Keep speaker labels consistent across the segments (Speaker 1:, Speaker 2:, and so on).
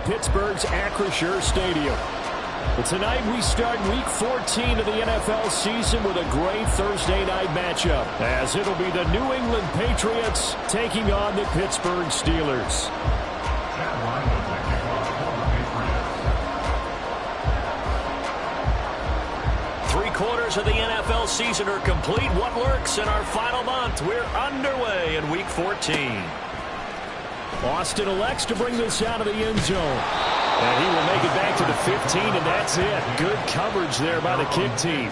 Speaker 1: Pittsburgh's Acrisure Stadium. But tonight we start Week 14 of the NFL season with a great Thursday night matchup, as it'll be the New England Patriots taking on the Pittsburgh Steelers. Three-quarters of the NFL season are complete. What lurks in our final month? We're underway in Week 14. Austin elects to bring this out of the end zone. And he will make it back to the 15, and that's it. Good coverage there by the kick team.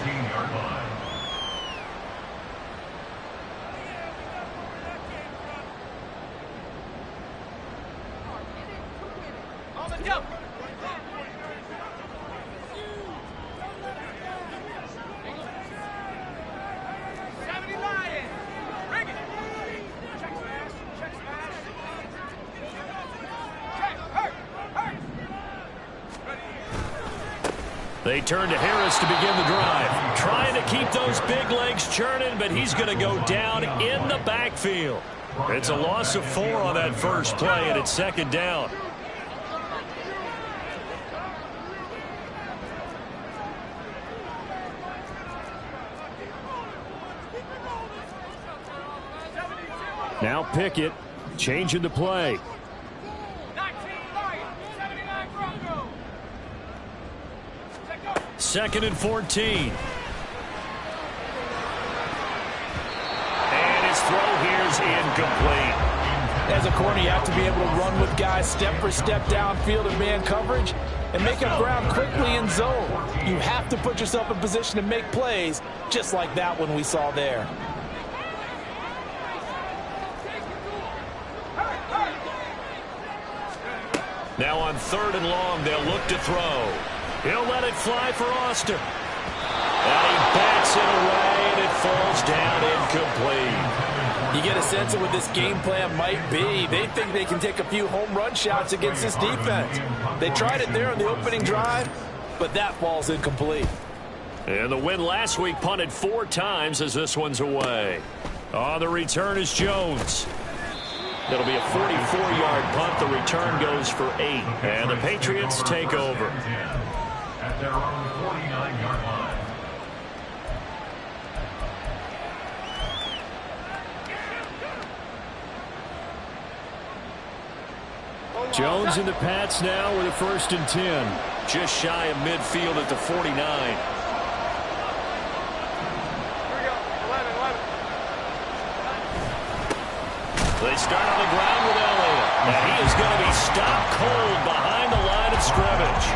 Speaker 1: They turn to Harris to begin the drive. Trying to keep those big legs churning, but he's going to go down in the backfield. It's a loss of 4 on that first play, and it's second down. Now Pickett changing the play. Second and 14. And his throw here is incomplete.
Speaker 2: As a corner, you have to be able to run with guys step for step downfield in man coverage and make up ground quickly in zone. You have to put yourself in position to make plays, just like that one we saw there.
Speaker 1: Now on 3rd and long, they'll look to throw. He'll let it fly for Austin. And he bats it away, and it falls down incomplete.
Speaker 2: You get a sense of what this game plan might be. They think they can take a few home run shots against this defense. They tried it there on the opening drive, but that falls incomplete.
Speaker 1: And the win last week punted 4 times as this one's away. On the return is Jones. It'll be a 44-yard punt. The return goes for 8. And the Patriots take over. At their own 49-yard line. Jones in the Pats now with a 1st and 10. Just shy of midfield at the 49. They start on the ground with Elliott. And he is going to be stopped cold behind the line of scrimmage.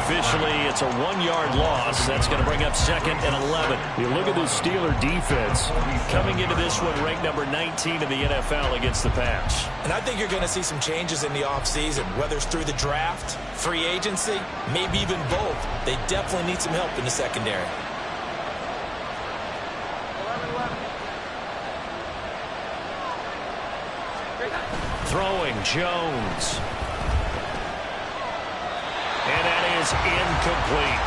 Speaker 1: Officially, it's a 1-yard loss. That's going to bring up 2nd and 11. You look at the Steeler defense coming into this one ranked number 19 in the NFL against the pass.
Speaker 2: And I think you're going to see some changes in the offseason, whether it's through the draft, free agency, maybe even both. They definitely need some help in the secondary.
Speaker 1: Throwing Jones. And that is incomplete.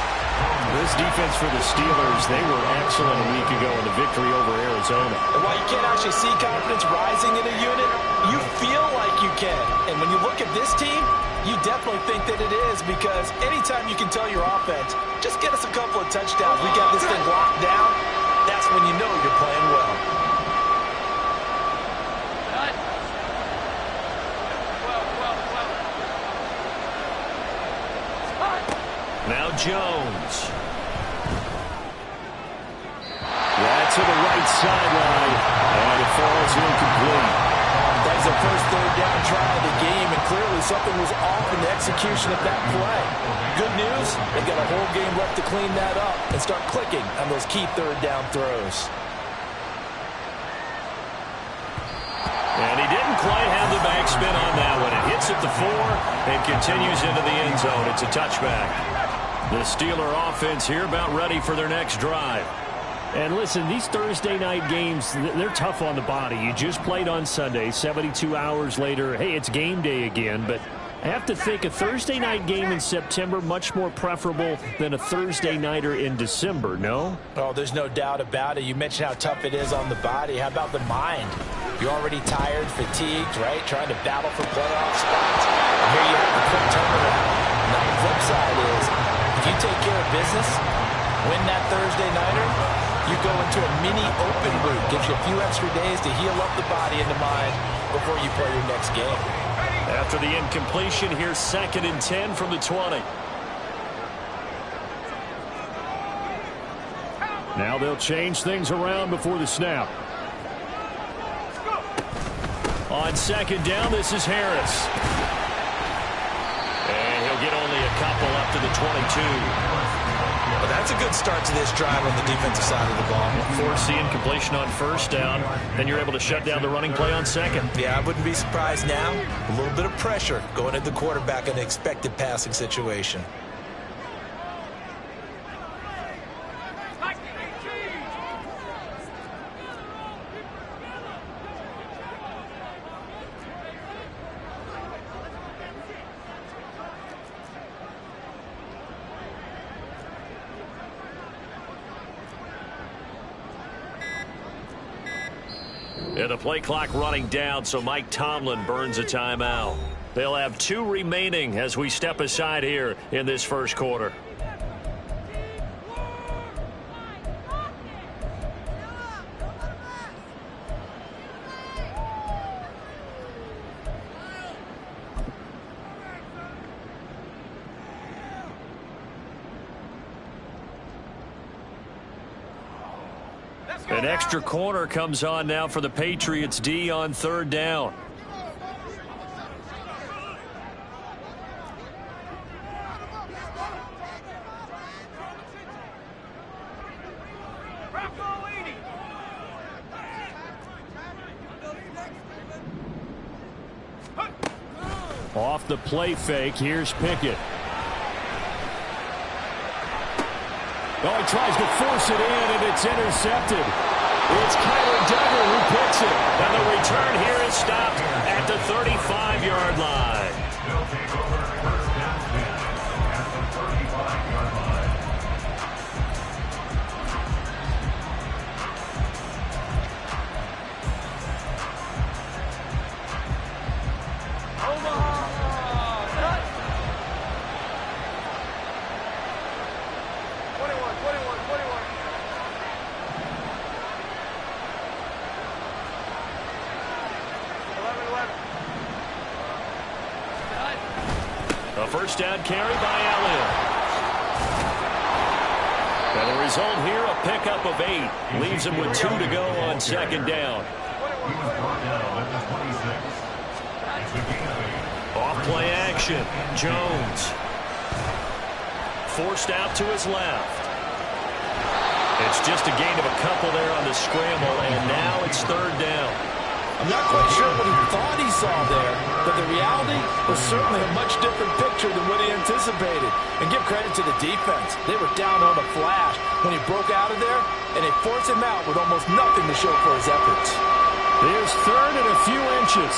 Speaker 1: This defense for the Steelers, they were excellent a week ago in the victory over Arizona.
Speaker 2: And while you can't actually see confidence rising in a unit, you feel like you can. And when you look at this team, you definitely think that it is, because anytime you can tell your offense, just get us a couple of touchdowns, we got this thing locked down, that's when you know you're playing well.
Speaker 1: Now Jones. That's to the right sideline, and it falls incomplete.
Speaker 2: That's the first 3rd down try of the game, and clearly something was off in the execution of that play. Good news, they've got a whole game left to clean that up and start clicking on those key 3rd down throws.
Speaker 1: And he didn't quite have the backspin on that one. It hits at the 4 and continues into the end zone. It's a touchback. The Steeler offense here about ready for their next drive. And listen, these Thursday night games, they're tough on the body. You just played on Sunday, 72 hours later. Hey, it's game day again, but I have to think a Thursday night game in September much more preferable than a Thursday nighter in December, no?
Speaker 2: Oh, there's no doubt about it. You mentioned how tough it is on the body. How about the mind? You're already tired, fatigued, right? Trying to battle for playoff spots. And here you have the quick turnaround business, win that Thursday nighter, you go into a mini open week. Gives you a few extra days to heal up the body and the mind before you play your next game.
Speaker 1: After the incompletion, here's 2nd and 10 from the 20. Now they'll change things around before the snap. On 2nd down, this is Harris. And he'll get only a couple up to the 22.
Speaker 2: Well, that's a good start to this drive on the defensive side of the ball.
Speaker 1: Force the incompletion on 1st down, then you're able to shut down the running play on 2nd.
Speaker 2: Yeah, I wouldn't be surprised now. A little bit of pressure going at the quarterback in an expected passing situation.
Speaker 1: And the play clock running down, so Mike Tomlin burns a timeout. They'll have 2 remaining as we step aside here in this 1st quarter. An extra corner comes on now for the Patriots D on 3rd down. Off the play fake, here's Pickett. Oh, he tries to force it in, and it's intercepted. It's Kyler Duggar who picks it. And the return here is stopped at the 35-yard line. A 1st down carry by Elliott. And the result here, a pickup of 8. Leaves him with 2 to go on 2nd down. Off play action. Jones. Forced out to his left. It's just a gain of a couple there on the scramble, and now it's 3rd down.
Speaker 2: I'm not quite sure what he thought he saw there, but the reality was certainly a much different picture than what he anticipated. And give credit to the defense. They were down on a flash when he broke out of there, and they forced him out with almost nothing to show for his efforts.
Speaker 1: Here's 3rd and a few inches.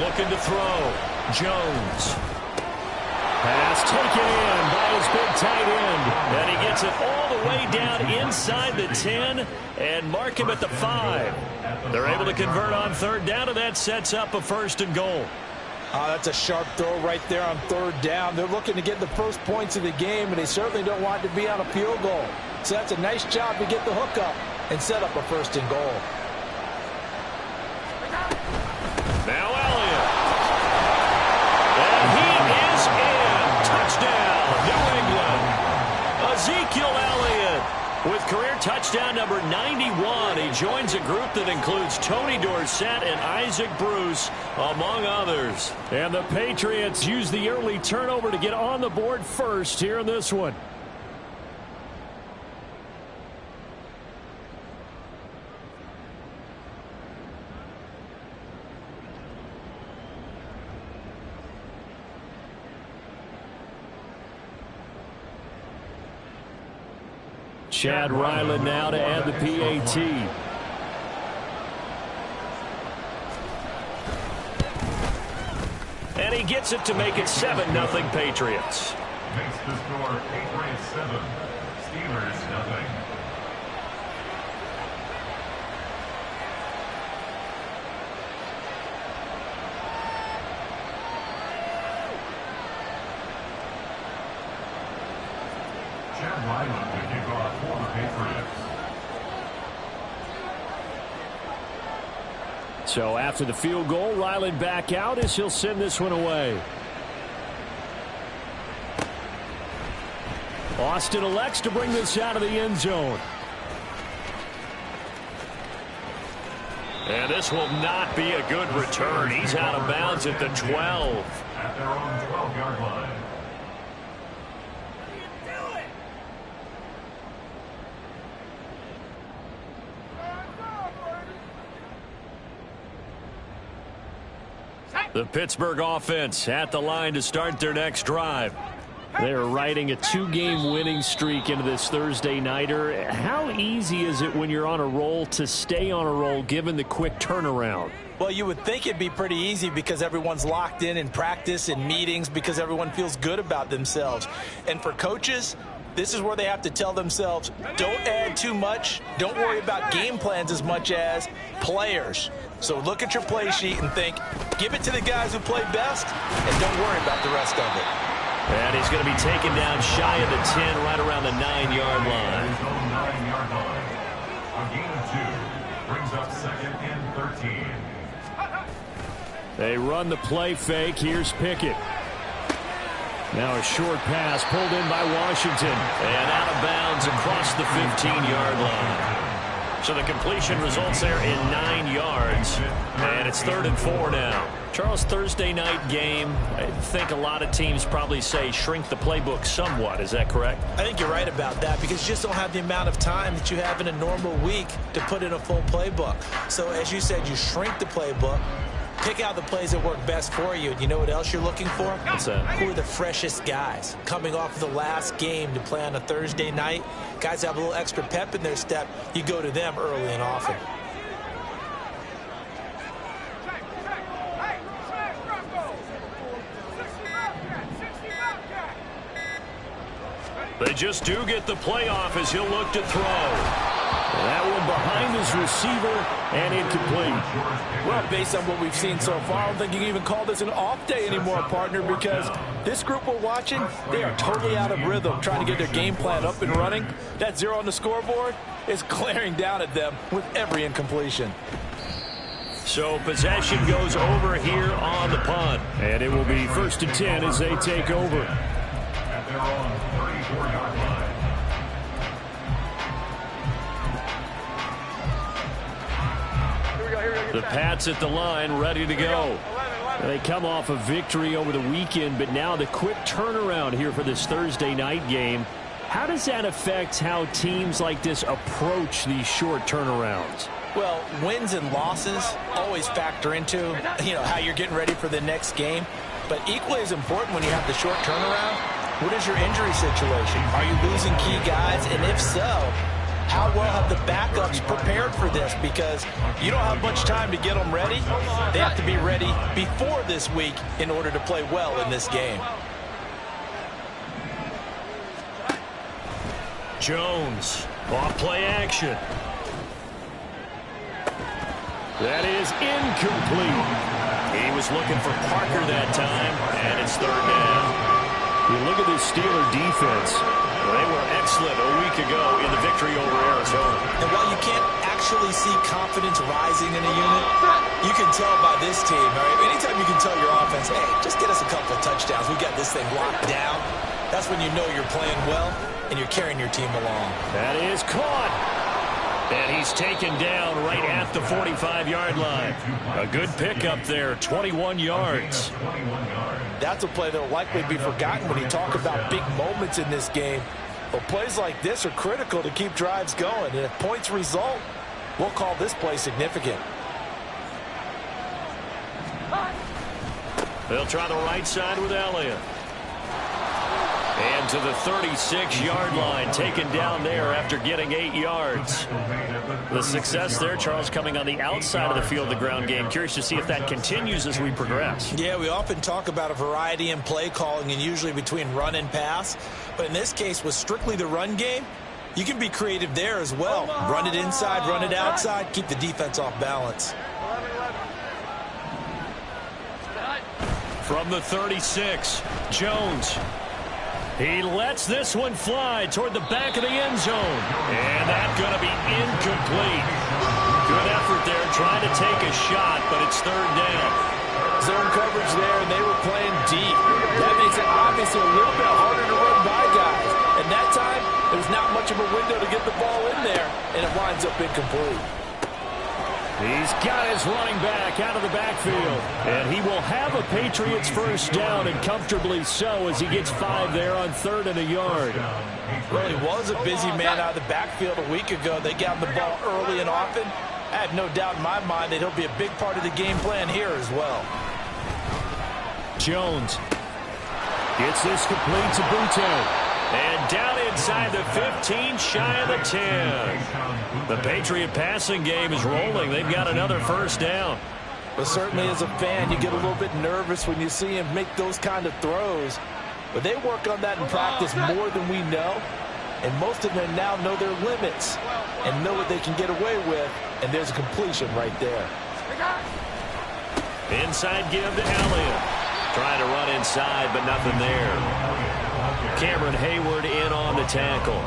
Speaker 1: Looking to throw. Jones. Pass taken in by his big tight end. And he gets it all the way down inside the 10 and mark him at the 5. They're able to convert on 3rd down, and that sets up a 1st and goal.
Speaker 2: That's a sharp throw right there on 3rd down. They're looking to get the first points of the game, and they certainly don't want to be on a field goal. So that's a nice job to get the hook up and set up a 1st and goal.
Speaker 1: Now Elliott. And he is in. Touchdown, New England. Ezekiel Elliott with career touchdown number 91. He joins a group that includes Tony Dorsett and Isaac Bruce, among others. And the Patriots use the early turnover to get on the board first here in this one. Chad Ryland now to add the PAT. And he gets it to make it 7-0 Patriots.
Speaker 3: Makes the score Patriots 7, Steelers 0. Ryland to kick off for the Patriots.
Speaker 1: So after the field goal, Ryland back out as he'll send this one away. Austin elects to bring this out of the end zone. And this will not be a good return. He's out of bounds at the 12.
Speaker 3: At their own 12-yard line.
Speaker 1: The Pittsburgh offense at the line to start their next drive. They're riding a 2-game winning streak into this Thursday nighter. How easy is it when you're on a roll to stay on a roll given the quick turnaround?
Speaker 2: Well, you would think it'd be pretty easy because everyone's locked in practice and meetings because everyone feels good about themselves. And for coaches, this is where they have to tell themselves, don't add too much. Don't worry about game plans as much as players. So look at your play sheet and think, give it to the guys who play best, and don't worry about the rest of it.
Speaker 1: And he's going to be taken down shy of the 10, right around the 9-yard line.
Speaker 3: His own 9-yard line. A gain of 2 brings up 2nd and 13.
Speaker 1: They run the play fake. Here's Pickett. Now a short pass pulled in by Washington. And out of bounds across the 15-yard line. So the completion results there in 9 yards. And it's 3rd and 4 now. Charles, Thursday night game, I think a lot of teams probably say shrink the playbook somewhat. Is that correct?
Speaker 2: I think you're right about that because you just don't have the amount of time that you have in a normal week to put in a full playbook. So as you said, you shrink the playbook, pick out the plays that work best for you. And you know what else you're looking for?
Speaker 1: What's that?
Speaker 2: Who are the freshest guys coming off the last game to play on a Thursday night? Guys have a little extra pep in their step. You go to them early and often.
Speaker 1: They just do get the playoff as he'll look to throw. That one behind his receiver and incomplete.
Speaker 2: Well, based on what we've seen so far, I don't think you can even call this an off day anymore, partner, because this group we're watching, they are totally out of rhythm trying to get their game plan up and running. That 0 on the scoreboard is glaring down at them with every incompletion.
Speaker 1: So possession goes over here on the punt. And it will be 1st and 10 as they take over.
Speaker 3: At their own 34-yard line.
Speaker 1: The Pats at the line, ready to go. They come off a victory over the weekend, but now the quick turnaround here for this Thursday night game. How does that affect how teams like this approach these short turnarounds?
Speaker 2: Well, wins and losses always factor into, how you're getting ready for the next game. But equally as important when you have the short turnaround, what is your injury situation? Are you losing key guys? And if so, how well have the backups prepared for this? Because you don't have much time to get them ready. They have to be ready before this week in order to play well in this game.
Speaker 1: Jones, off play action. That is incomplete. He was looking for Parker that time, and it's 3rd down. You look at this Steeler defense. They were excellent a week ago in the victory over Arizona.
Speaker 2: And while you can't actually see confidence rising in a unit, you can tell by this team. All right? Anytime you can tell your offense, hey, just get us a couple of touchdowns. We got this thing locked down. That's when you know you're playing well and you're carrying your team along.
Speaker 1: That is caught. And he's taken down right at the 45-yard line. A good pickup there, 21 yards.
Speaker 2: That's a play that will likely be forgotten when you talk about big moments in this game. But plays like this are critical to keep drives going. And if points result, we'll call this play significant.
Speaker 1: They'll try the right side with Elliott. And to the 36-yard line, taken down there after getting 8 yards. The success there, Charles, coming on the outside of the field, the ground game. Curious to see if that continues as we progress.
Speaker 2: Yeah, we often talk about a variety in play calling and usually between run and pass. But in this case, with strictly the run game, you can be creative there as well. Run it inside, run it outside, keep the defense off balance.
Speaker 1: From the 36, Jones. He lets this one fly toward the back of the end zone. And that's going to be incomplete. Good effort there trying to take a shot, but it's third down.
Speaker 2: Zone coverage there, and they were playing deep. That makes it obviously a little bit harder to run by guys. And that time, there's not much of a window to get the ball in there, and it winds up incomplete.
Speaker 1: He's got his running back out of the backfield. And he will have a Patriots first down, and comfortably so, as he gets 5 there on 3rd and a yard.
Speaker 2: Well, he was a busy man out of the backfield a week ago. They got him the ball early and often. I have no doubt in my mind that he'll be a big part of the game plan here as well.
Speaker 1: Jones gets this complete to Butte. And down inside the 15, shy of the 10. The Patriot passing game is rolling. They've got another first down.
Speaker 2: But certainly as a fan, you get a little bit nervous when you see him make those kind of throws. But they work on that in practice more than we know. And most of them now know their limits and know what they can get away with. And there's a completion right there.
Speaker 1: Inside give to Elliott. Trying to run inside, but nothing there. Cameron Hayward in on the tackle.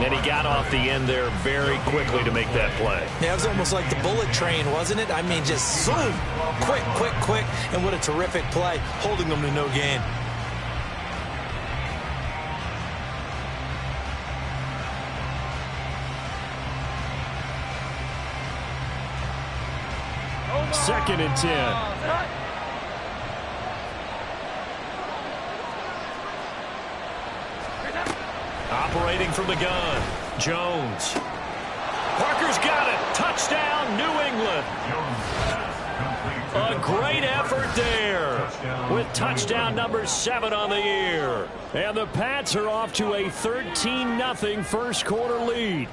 Speaker 1: And he got off the end there very quickly to make that play.
Speaker 2: Yeah, it was almost like the bullet train, wasn't it? I mean, just zoom. Quick, quick, quick. And what a terrific play, holding them to no gain.
Speaker 1: Second and 10. Operating from the gun, Jones. Parker's got it. Touchdown, New England. A great effort there with touchdown number 7 on the year. And the Pats are off to a 13-0 first quarter lead.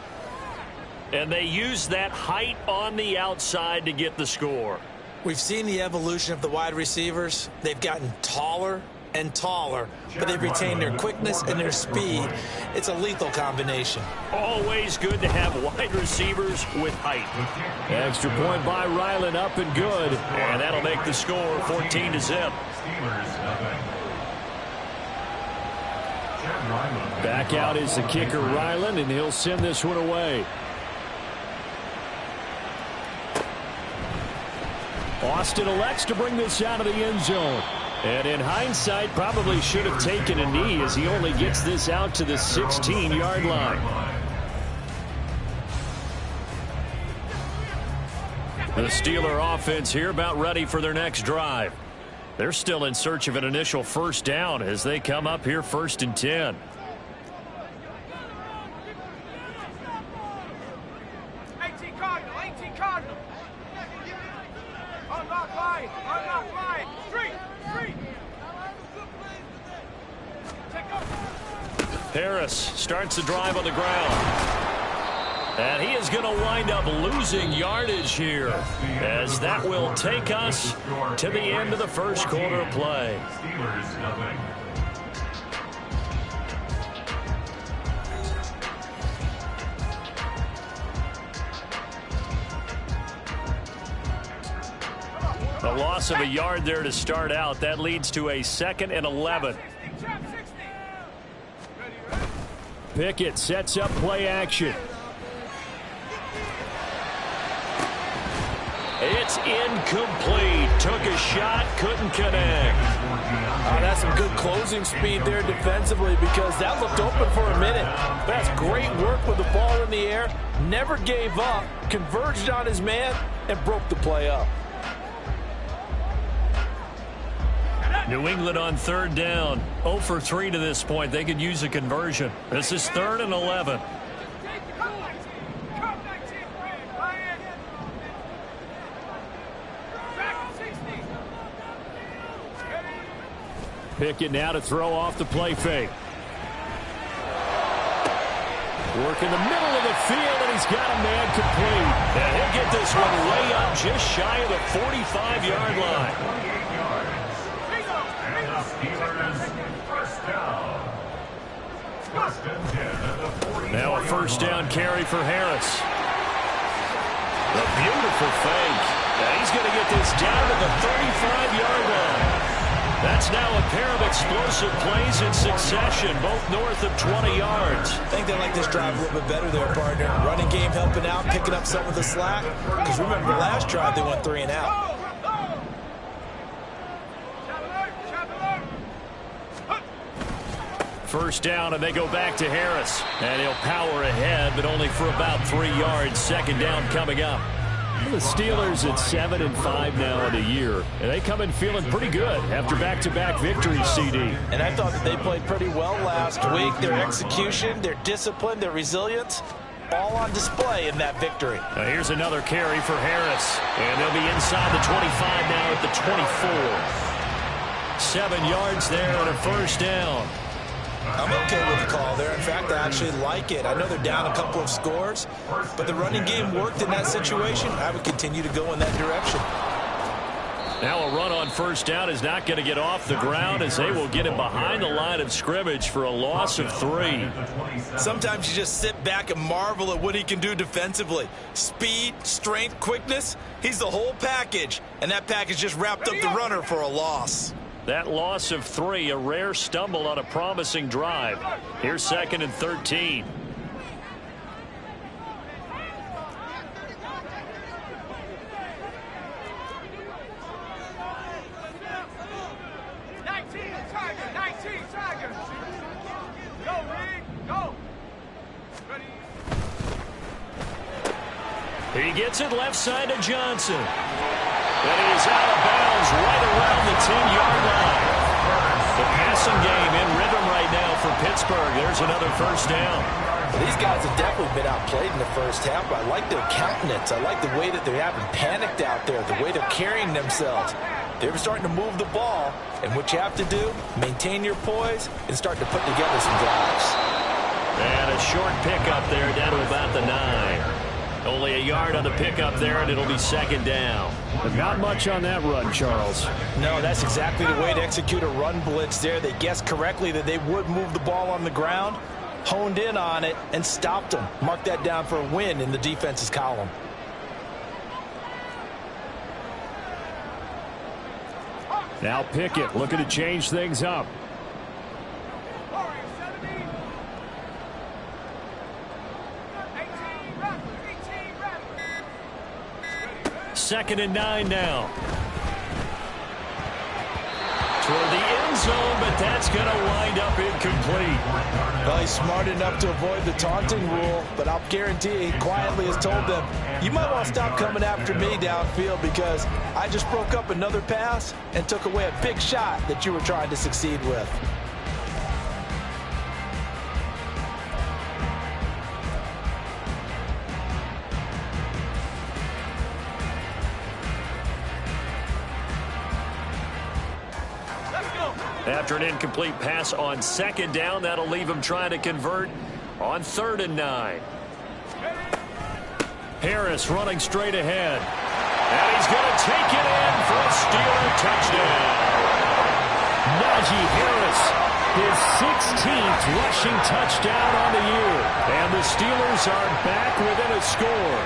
Speaker 1: And they use that height on the outside to get the score.
Speaker 2: We've seen the evolution of the wide receivers. They've gotten taller and taller, but they've retained their quickness and their speed. It's a lethal combination.
Speaker 1: Always good to have wide receivers with height. Extra point by Ryland, up and good. And that'll make the score 14-0. Back out is the kicker, Ryland, and he'll send this one away. Austin elects to bring this out of the end zone. And in hindsight, probably should have taken a knee as he only gets this out to the 16-yard line. The Steeler offense here about ready for their next drive. They're still in search of an initial first down as they come up here 1st and 10. Harris starts the drive on the ground. And he is going to wind up losing yardage here as that will take us to the end of the first quarter of play. A loss of a yard there to start out. That leads to a 2nd and 11. Pickett sets up play action. It's incomplete. Took a shot, couldn't connect.
Speaker 2: That's some good closing speed there defensively because that looked open for a minute. That's great work with the ball in the air. Never gave up, converged on his man, and broke the play up.
Speaker 1: New England on 3rd down. 0 for 3 to this point. They could use a conversion. This is 3rd and 11. Pickett now to throw off the play fake. Work in the middle of the field, and he's got a man complete. And he'll get this one way up just shy of the 45-yard line. Now a first down carry for Harris. A beautiful fake. And he's going to get this down to the 35-yard line. That's now a pair of explosive plays in succession, both north of 20 yards.
Speaker 2: I think they like this drive a little bit better there, partner. Running game helping out, picking up some of the slack. Because remember, the last drive they went 3 and out.
Speaker 1: First down, and they go back to Harris. And he'll power ahead, but only for about 3 yards. Second down coming up. The Steelers at 7-5 now in a year, and they come in feeling pretty good after back-to-back victories, CD.
Speaker 2: And I thought that they played pretty well last week. Their execution, their discipline, their resilience, all on display in that victory.
Speaker 1: Now here's another carry for Harris, and they'll be inside the 25 now at the 24. 7 yards there and a first down.
Speaker 2: I'm okay with the call there. In fact, I actually like it. I know they're down a couple of scores, but the running game worked in that situation. I would continue to go in that direction.
Speaker 1: Now a run on first down is not going to get off the ground as they will get him behind the line of scrimmage for a loss of 3.
Speaker 2: Sometimes you just sit back and marvel at what he can do defensively. Speed, strength, quickness, he's the whole package. And that package just wrapped up the runner for a loss.
Speaker 1: That loss of 3, a rare stumble on a promising drive. Here's 2nd and 13. He gets it left side to Johnson. And he's out of bounds right around the 10-yard line. The passing game in rhythm right now for Pittsburgh. There's another first down.
Speaker 2: Well, these guys have definitely been outplayed in the first half, but I like their countenance. I like the way that they haven't panicked out there, the way they're carrying themselves. They're starting to move the ball, and what you have to do, maintain your poise and start to put together some drives.
Speaker 1: And a short pickup there down to about the 9. Only a yard on the pickup there, and it'll be 2nd down.
Speaker 4: But not much on that run, Charles.
Speaker 2: No, that's exactly the way to execute a run blitz there. They guessed correctly that they would move the ball on the ground, honed in on it, and stopped them. Mark that down for a win in the defense's column.
Speaker 4: Now Pickett looking to change things up.
Speaker 1: Second and 9 now. Toward the end zone, but that's going to wind up incomplete.
Speaker 2: Well, he's smart enough to avoid the taunting rule, but I'll guarantee he quietly has told them, you might want to stop coming after me downfield because I just broke up another pass and took away a big shot that you were trying to succeed with.
Speaker 1: After an incomplete pass on 2nd down, that'll leave him trying to convert on 3rd and 9. Harris running straight ahead. And he's going to take it in for a Steeler touchdown.
Speaker 4: Najee Harris, his 16th rushing touchdown on the year.
Speaker 1: And the Steelers are back within a score.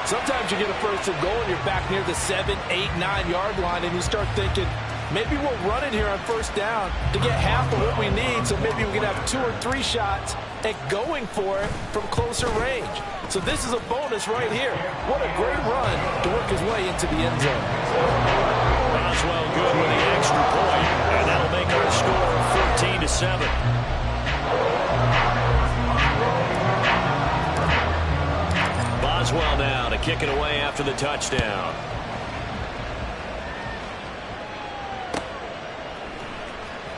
Speaker 2: Sometimes you get a first and goal and you're back near the 7, 8, 9-yard line and you start thinking, maybe we'll run it here on first down to get half of what we need, so maybe we can have 2 or 3 shots at going for it from closer range. So this is a bonus right here. What a great run to work his way into the end zone.
Speaker 1: Boswell good with the extra point, and that'll make our score 14-7. Boswell now to kick it away after the touchdown.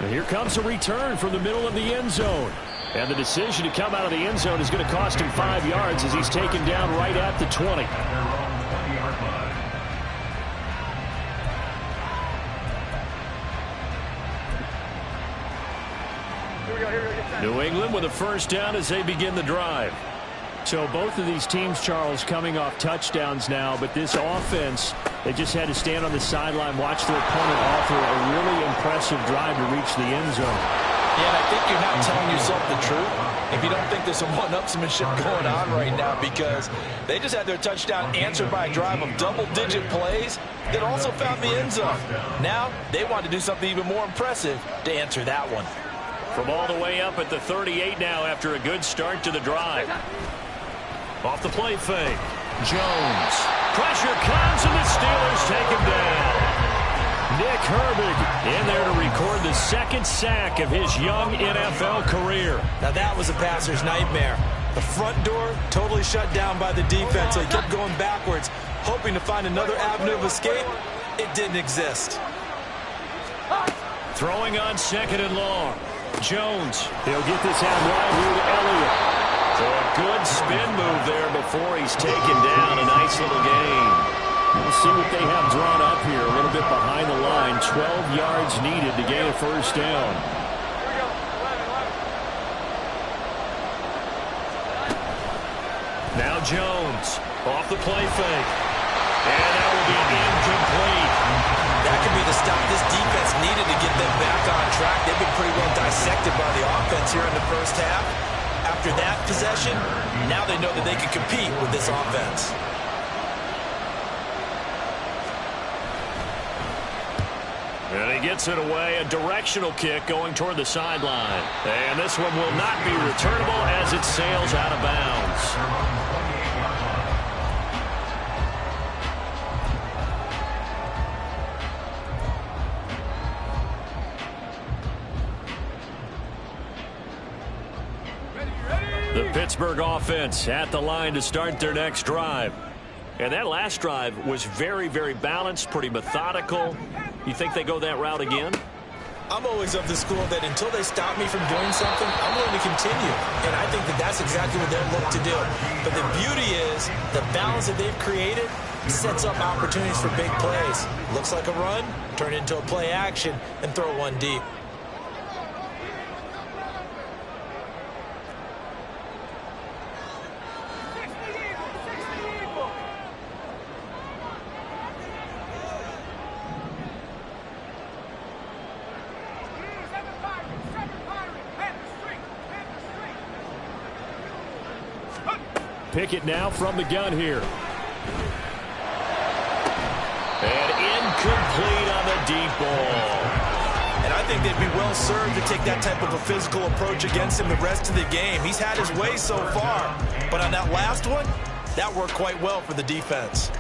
Speaker 4: And here comes a return from the middle of the end zone. And the decision to come out of the end zone is going to cost him 5 yards as he's taken down right at the 20.
Speaker 1: New England with a first down as they begin the drive.
Speaker 4: So both of these teams, Charles, coming off touchdowns now, but this offense, they just had to stand on the sideline, watch their opponent offer a really impressive drive to reach the end zone.
Speaker 2: Yeah, and I think you're not telling yourself the truth. if you don't think there's some one-upsmanship going on right now, because they just had their touchdown answered by a drive of double-digit plays that also found the end zone. Now they want to do something even more impressive to answer that one.
Speaker 1: From all the way up at the 38 now after a good start to the drive. Off the play fake. Jones. Pressure comes, and the Steelers take him down. Nick Herbig in there to record the second sack of his young NFL career.
Speaker 2: Now that was a passer's nightmare. The front door totally shut down by the defense, so he kept going backwards, hoping to find another avenue of escape. It didn't exist.
Speaker 1: Throwing on 2nd and long. Jones. He'll get this out wide here to Elliott. So a good spin move there before he's taken down. A nice little gain. We'll see what they have drawn up here. A little bit behind the line. 12 yards needed to gain a first down. Now Jones off the play fake. And that will be incomplete.
Speaker 2: That could be the stop this defense needed to get them back on track. They've been pretty well dissected by the offense here in the first half. After that possession, now they know that they can compete with this offense.
Speaker 1: And he gets it away, a directional kick going toward the sideline. And this one will not be returnable as it sails out of bounds. The Pittsburgh offense at the line to start their next drive. And that last drive was very, very balanced, pretty methodical. You think they go that route again?
Speaker 2: I'm always of the school that until they stop me from doing something, I'm willing to continue. And I think that that's exactly what they're looking to do. But the beauty is the balance that they've created sets up opportunities for big plays. Looks like a run, turn it into a play action, and throw one deep.
Speaker 4: Pickett now from the gun here.
Speaker 1: And incomplete on the deep ball.
Speaker 2: And I think they'd be well served to take that type of a physical approach against him the rest of the game. He's had his way so far, but on that last one, that worked quite well for the defense.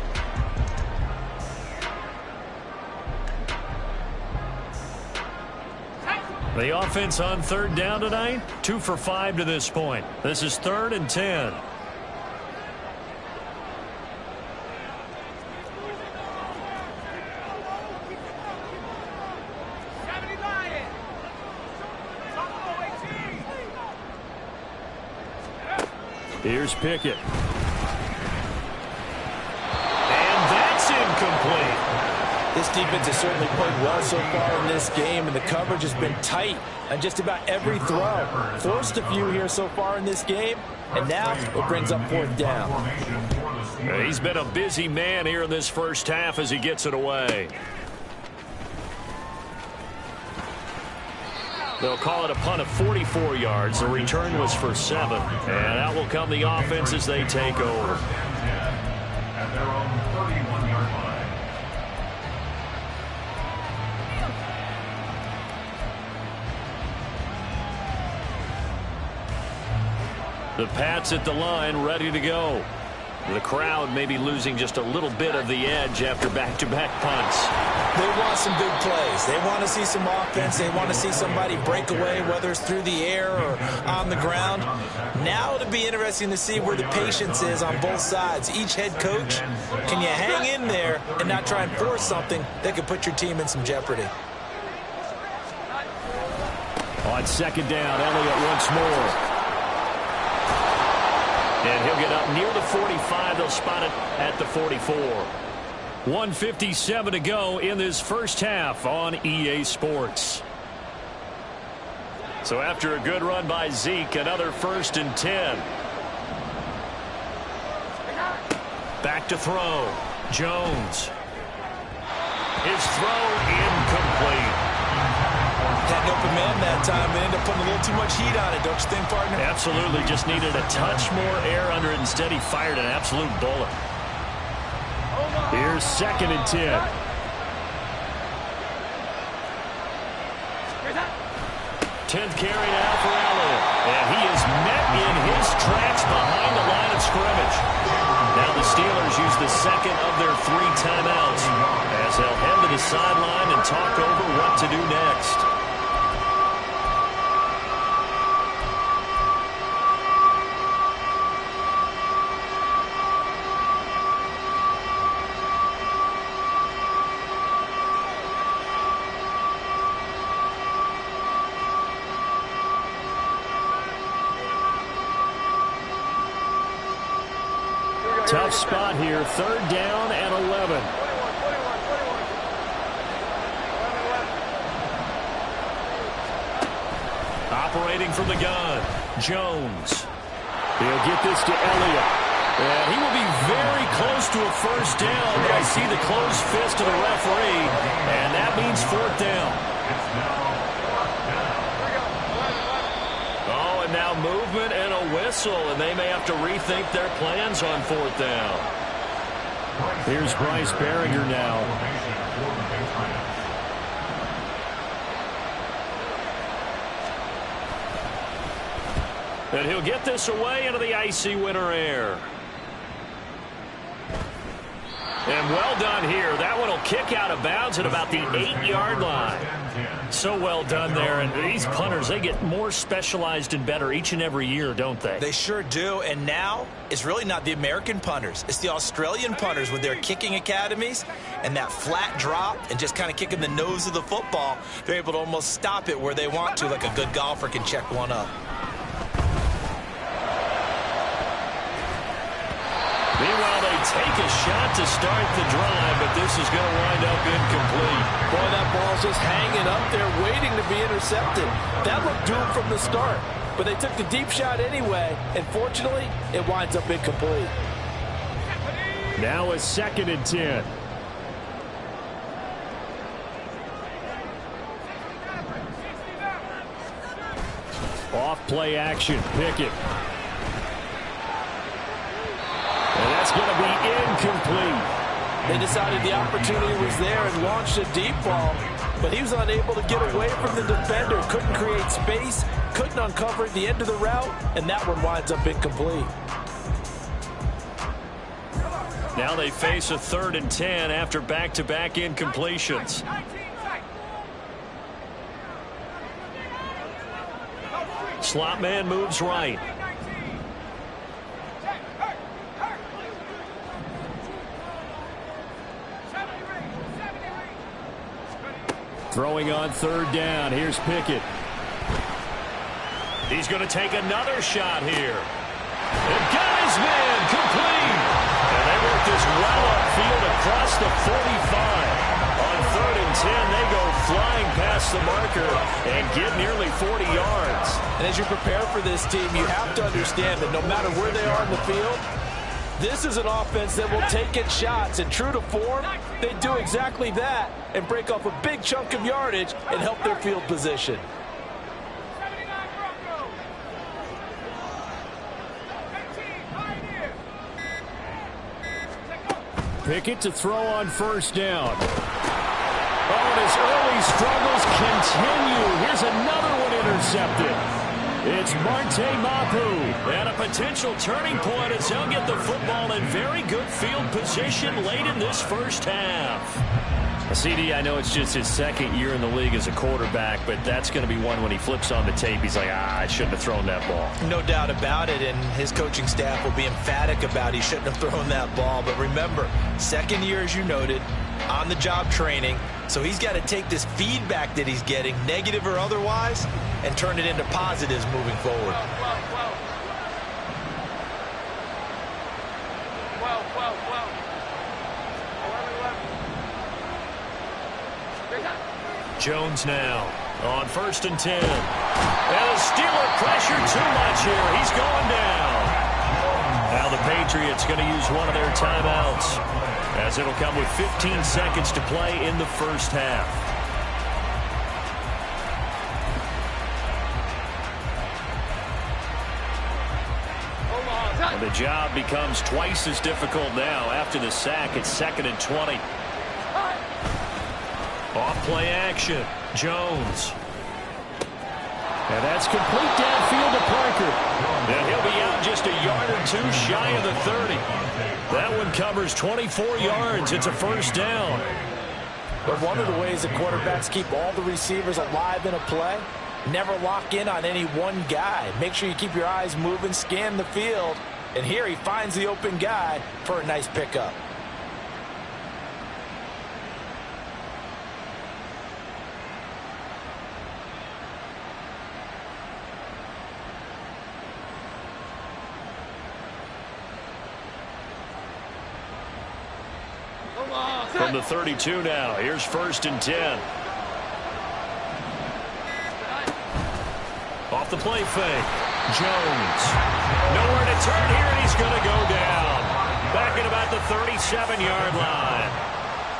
Speaker 1: The offense on 3rd down tonight, 2 for 5 to this point. This is 3rd and 10.
Speaker 4: Here's Pickett.
Speaker 1: And that's incomplete.
Speaker 2: This defense has certainly played well so far in this game, and the coverage has been tight on just about every throw. Forced a few here so far in this game, and now it brings up 4th down.
Speaker 1: He's been a busy man here in this first half as he gets it away. They'll call it a punt of 44 yards. The return was for 7. And out will come the offense as they take over.
Speaker 3: At their own 31-yard line.
Speaker 1: The Pats at the line, ready to go. The crowd may be losing just a little bit of the edge after back-to-back punts.
Speaker 2: They want some big plays. They want to see some offense. They want to see somebody break away, whether it's through the air or on the ground. Now it'll be interesting to see where the patience is on both sides. Each head coach, can you hang in there and not try and force something that could put your team in some jeopardy?
Speaker 4: On 2nd down, Elliott once more.
Speaker 1: And he'll get up near the 45. They'll spot it at the 44. 1:57 to go in this first half on EA Sports. So after a good run by Zeke, another 1st and 10. Back to throw. Jones. His throw incomplete.
Speaker 2: Had an open man that time. They ended up putting a little too much heat on it, don't you think, partner?
Speaker 1: Absolutely. Just needed a touch more air under it. Instead, he fired an absolute bullet.
Speaker 4: Here's 2nd and 10.
Speaker 1: Tenth carry now for Elliott. And he is met in his tracks behind the line of scrimmage. Now the Steelers use the second of their 3 timeouts as they'll head to the sideline and talk over what to do next.
Speaker 4: Tough spot here, 3rd down and 11.
Speaker 1: Operating from the gun, Jones.
Speaker 4: He'll get this to Elliott.
Speaker 1: And he will be very close to a first down, but I see the closed fist of the referee, and that means 4th down. Oh, and now movement and a whistle, and they may have to rethink their plans on 4th down.
Speaker 4: Here's Bryce Berringer now.
Speaker 1: And he'll get this away into the icy winter air. And well done here. That one will kick out of bounds at about the 8-yard line. So well done there. And these punters, they get more specialized and better each and every year, don't they?
Speaker 2: They sure do. And now it's really not the American punters. It's the Australian punters with their kicking academies and that flat drop and just kind of kicking the nose of the football. They're able to almost stop it where they want to, like a good golfer can check one up.
Speaker 1: Meanwhile, they take a shot to start the drive, but this is going to wind up incomplete.
Speaker 2: Boy, that ball's just hanging up there waiting to be intercepted. That looked doomed from the start, but they took the deep shot anyway, and fortunately, it winds up incomplete.
Speaker 4: Now a 2nd and 10. Off play action, Pickett. And that's going to be incomplete.
Speaker 2: They decided the opportunity was there and launched a deep ball, but he was unable to get away from the defender, couldn't create space, couldn't uncover the end of the route, and that one winds up incomplete.
Speaker 1: Now they face a 3rd and 10 after back-to-back incompletions. Slot man moves right.
Speaker 4: Throwing on 3rd down. Here's Pickett.
Speaker 1: He's going to take another shot here. And got his man complete. And they work this well upfield across the 45. On 3rd and 10, they go flying past the marker and get nearly 40 yards.
Speaker 2: And as you prepare for this team, you have to understand that no matter where they are in the field, this is an offense that will take its shots, and true to form, they do exactly that and break off a big chunk of yardage and help their field position.
Speaker 4: Pickett to throw on 1st down. Oh, and his early struggles continue. Here's another one intercepted. It's Marte Mapu.
Speaker 1: And a potential turning point as they'll get the football in very good field position late in this first half. CD, I know it's just his 2nd year in the league as a quarterback, but that's going to be one when he flips on the tape, he's like, I shouldn't have thrown that ball.
Speaker 2: No doubt about it, and his coaching staff will be emphatic about he shouldn't have thrown that ball. But remember, 2nd year, as you noted, on-the-job training, so he's got to take this feedback that he's getting, negative or otherwise, and turn it into positives moving forward.
Speaker 1: Jones now on 1st and 10. And the Steeler pressure too much here. He's going down. Now the Patriots going to use one of their timeouts as it'll come with 15 seconds to play in the first half. job becomes twice as difficult now. After the sack, it's 2nd and 20. Off play action. Jones.
Speaker 4: And that's complete downfield to Parker.
Speaker 1: And he'll be out just a yard or two shy of the 30. That one covers 24 yards. It's a first down.
Speaker 2: But one of the ways that quarterbacks keep all the receivers alive in a play, never lock in on any one guy. Make sure you keep your eyes moving, scan the field. And here he finds the open guy for a nice pickup.
Speaker 1: From the 32 now. Here's 1st and 10. Off the play fake. Jones. Nowhere to turn here, and he's going to go down. Back at about the 37-yard line.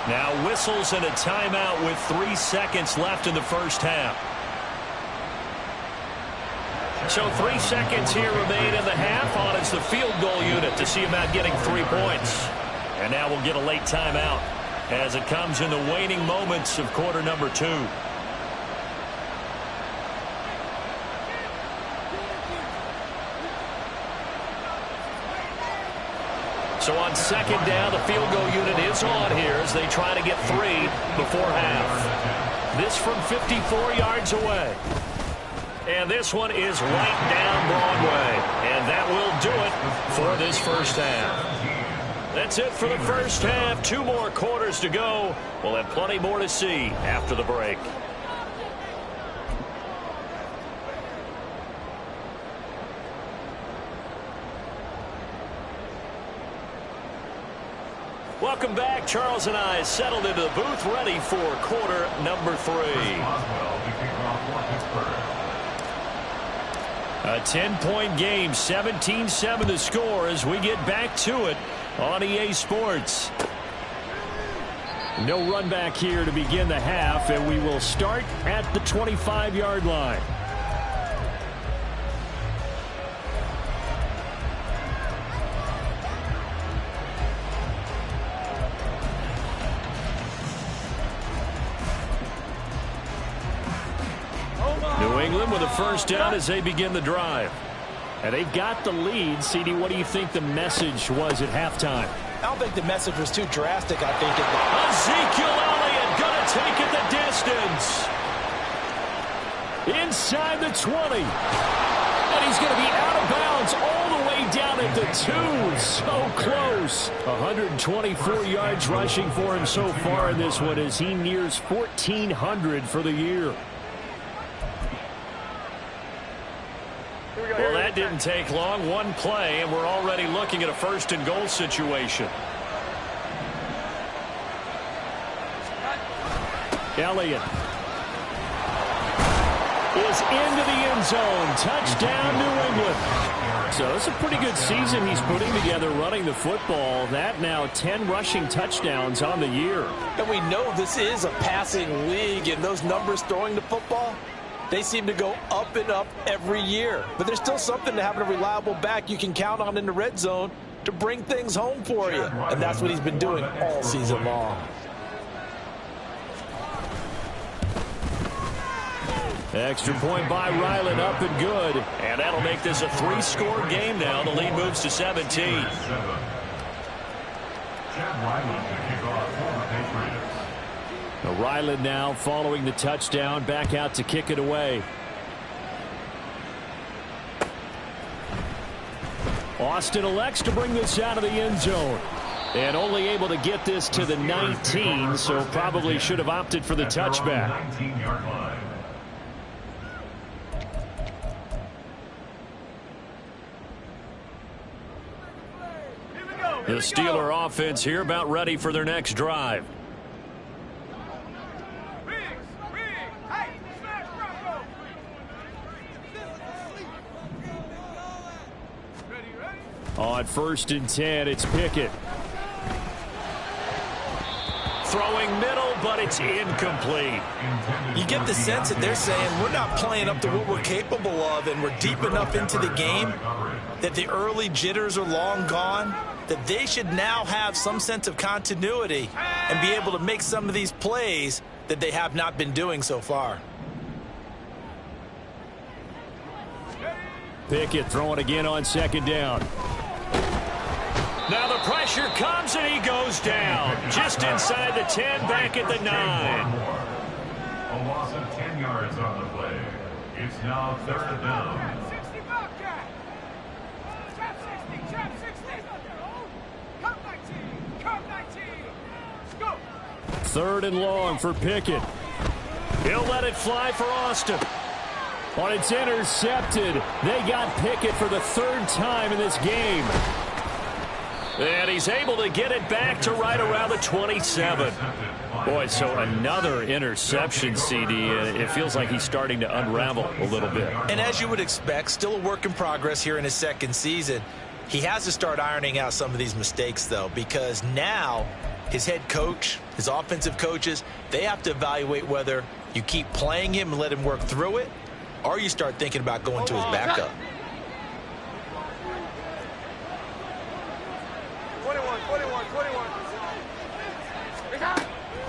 Speaker 1: Now whistles and a timeout with 3 seconds left in the first half. So 3 seconds here remain in the half. On it's the field goal unit to see about getting 3 points. And now we'll get a late timeout as it comes in the waning moments of quarter number 2. So on 2nd down, the field goal unit is on here as they try to get 3 before half. This from 54 yards away. And this one is right down Broadway. And that will do it for this first half. That's it for the first half. 2 more quarters to go. We'll have plenty more to see after the break. Welcome back. Charles and I settled into the booth, ready for quarter number 3. A 10-point game, 17-7 to score as we get back to it on EA Sports.
Speaker 4: No run back here to begin the half, and we will start at the 25-yard line.
Speaker 1: New England with a first down as they begin the drive.
Speaker 4: And they've got the lead. CD, what do you think the message was at halftime?
Speaker 2: I don't think the message was too drastic. I think
Speaker 1: Ezekiel Elliott going to take it the distance.
Speaker 4: Inside the 20. And he's going to be out of bounds all the way down at the 2. So close. 124 yards rushing for him so far in this one as he nears 1,400 for the year.
Speaker 1: Well, that didn't take long. One play, and we're already looking at a 1st and goal situation.
Speaker 4: Elliott is into the end zone. Touchdown, New England. So it's a pretty good season he's putting together running the football. That now 10 rushing touchdowns on the year.
Speaker 2: And we know this is a passing league, and those numbers throwing the football, they seem to go up and up every year. But there's still something to having a reliable back you can count on in the red zone to bring things home for you. And that's what he's been doing all season long.
Speaker 1: Extra point by Ryland, up and good. And that'll make this a 3-score game now. The lead moves to 17.
Speaker 4: Ryland now following the touchdown, back out to kick it away. Austin elects to bring this out of the end zone. And only able to get this to the 19, so probably should have opted for the touchback.
Speaker 1: The Steeler offense here about ready for their next drive.
Speaker 4: On 1st and 10, it's Pickett.
Speaker 1: Throwing middle, but it's incomplete.
Speaker 2: You get the sense that they're saying we're not playing up to what we're capable of, and we're deep enough into the game that the early jitters are long gone, that they should now have some sense of continuity and be able to make some of these plays that they have not been doing so far.
Speaker 4: Pickett throwing again on second down.
Speaker 1: Now the pressure comes and he goes down. Just inside the 10, back at the 9.
Speaker 3: A loss of 10 yards on the play. It's now 3rd down.
Speaker 4: Third and long for Pickett.
Speaker 1: He'll let it fly for Austin.
Speaker 4: But it's intercepted. They got Pickett for the 3rd time in this game.
Speaker 1: And he's able to get it back to right around the 27. Boy, so another interception, CD. It feels like he's starting to unravel a little bit.
Speaker 2: And as you would expect, still a work in progress here in his 2nd season. He has to start ironing out some of these mistakes, though, because now his head coach, his offensive coaches, they have to evaluate whether you keep playing him and let him work through it, or you start thinking about going to his backup.
Speaker 5: 21.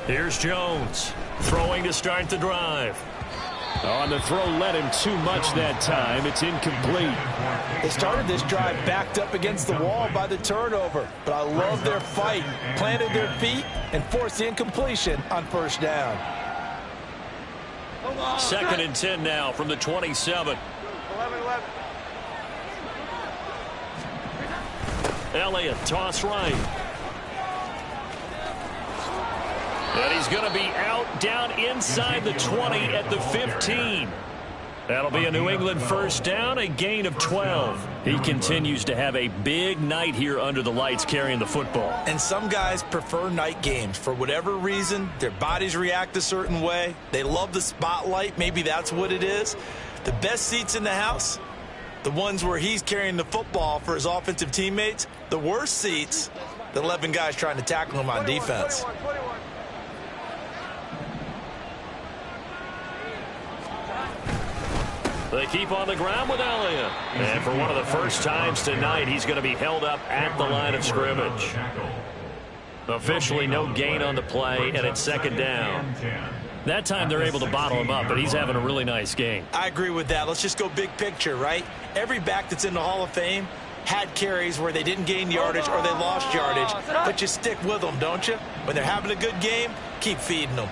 Speaker 1: Here's Jones throwing to start the drive.
Speaker 4: On the throw, led him too much that time. It's incomplete.
Speaker 2: They started this drive backed up against the wall by the turnover, but I love their fight, planted their feet, and forced the incompletion on 1st down.
Speaker 1: 2nd and 10 now from the 27.
Speaker 5: 11.
Speaker 1: Elliott, toss right. And he's going to be out down inside the 20 at the 15. That'll be a New England 1st down, a gain of 12. He continues to have a big night here under the lights carrying the football.
Speaker 2: And some guys prefer night games. For whatever reason, their bodies react a certain way. They love the spotlight. Maybe that's what it is. The best seats in the house, the ones where he's carrying the football for his offensive teammates. The worst seats, the 11 guys trying to tackle him on defense.
Speaker 5: 21.
Speaker 1: They keep on the ground with Elliott. And for one of the first times tonight, he's going to be held up at the line of scrimmage. Officially no gain on the play, and it's 2nd down. That time they're able to bottle him up, but he's having a really nice game.
Speaker 2: I agree with that. Let's just go big picture, right? Every back that's in the Hall of Fame had carries where they didn't gain yardage or they lost yardage, but you stick with them, don't you? When they're having a good game, keep feeding them.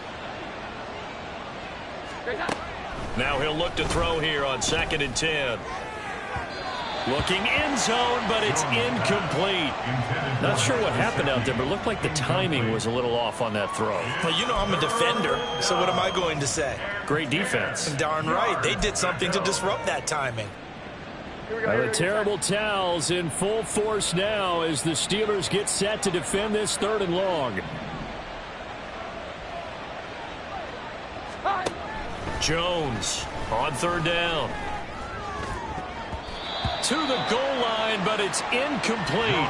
Speaker 1: Now he'll look to throw here on 2nd and 10. Looking end zone, but it's incomplete. Not sure what happened out there, but it looked like the timing was a little off on that throw.
Speaker 2: Well, you know I'm a defender, so what am I going to say?
Speaker 1: Great defense.
Speaker 2: Darn right. They did something to disrupt that timing.
Speaker 4: The terrible towels in full force now as the Steelers get set to defend this 3rd and long.
Speaker 1: Jones on 3rd down. To the goal line, but it's incomplete.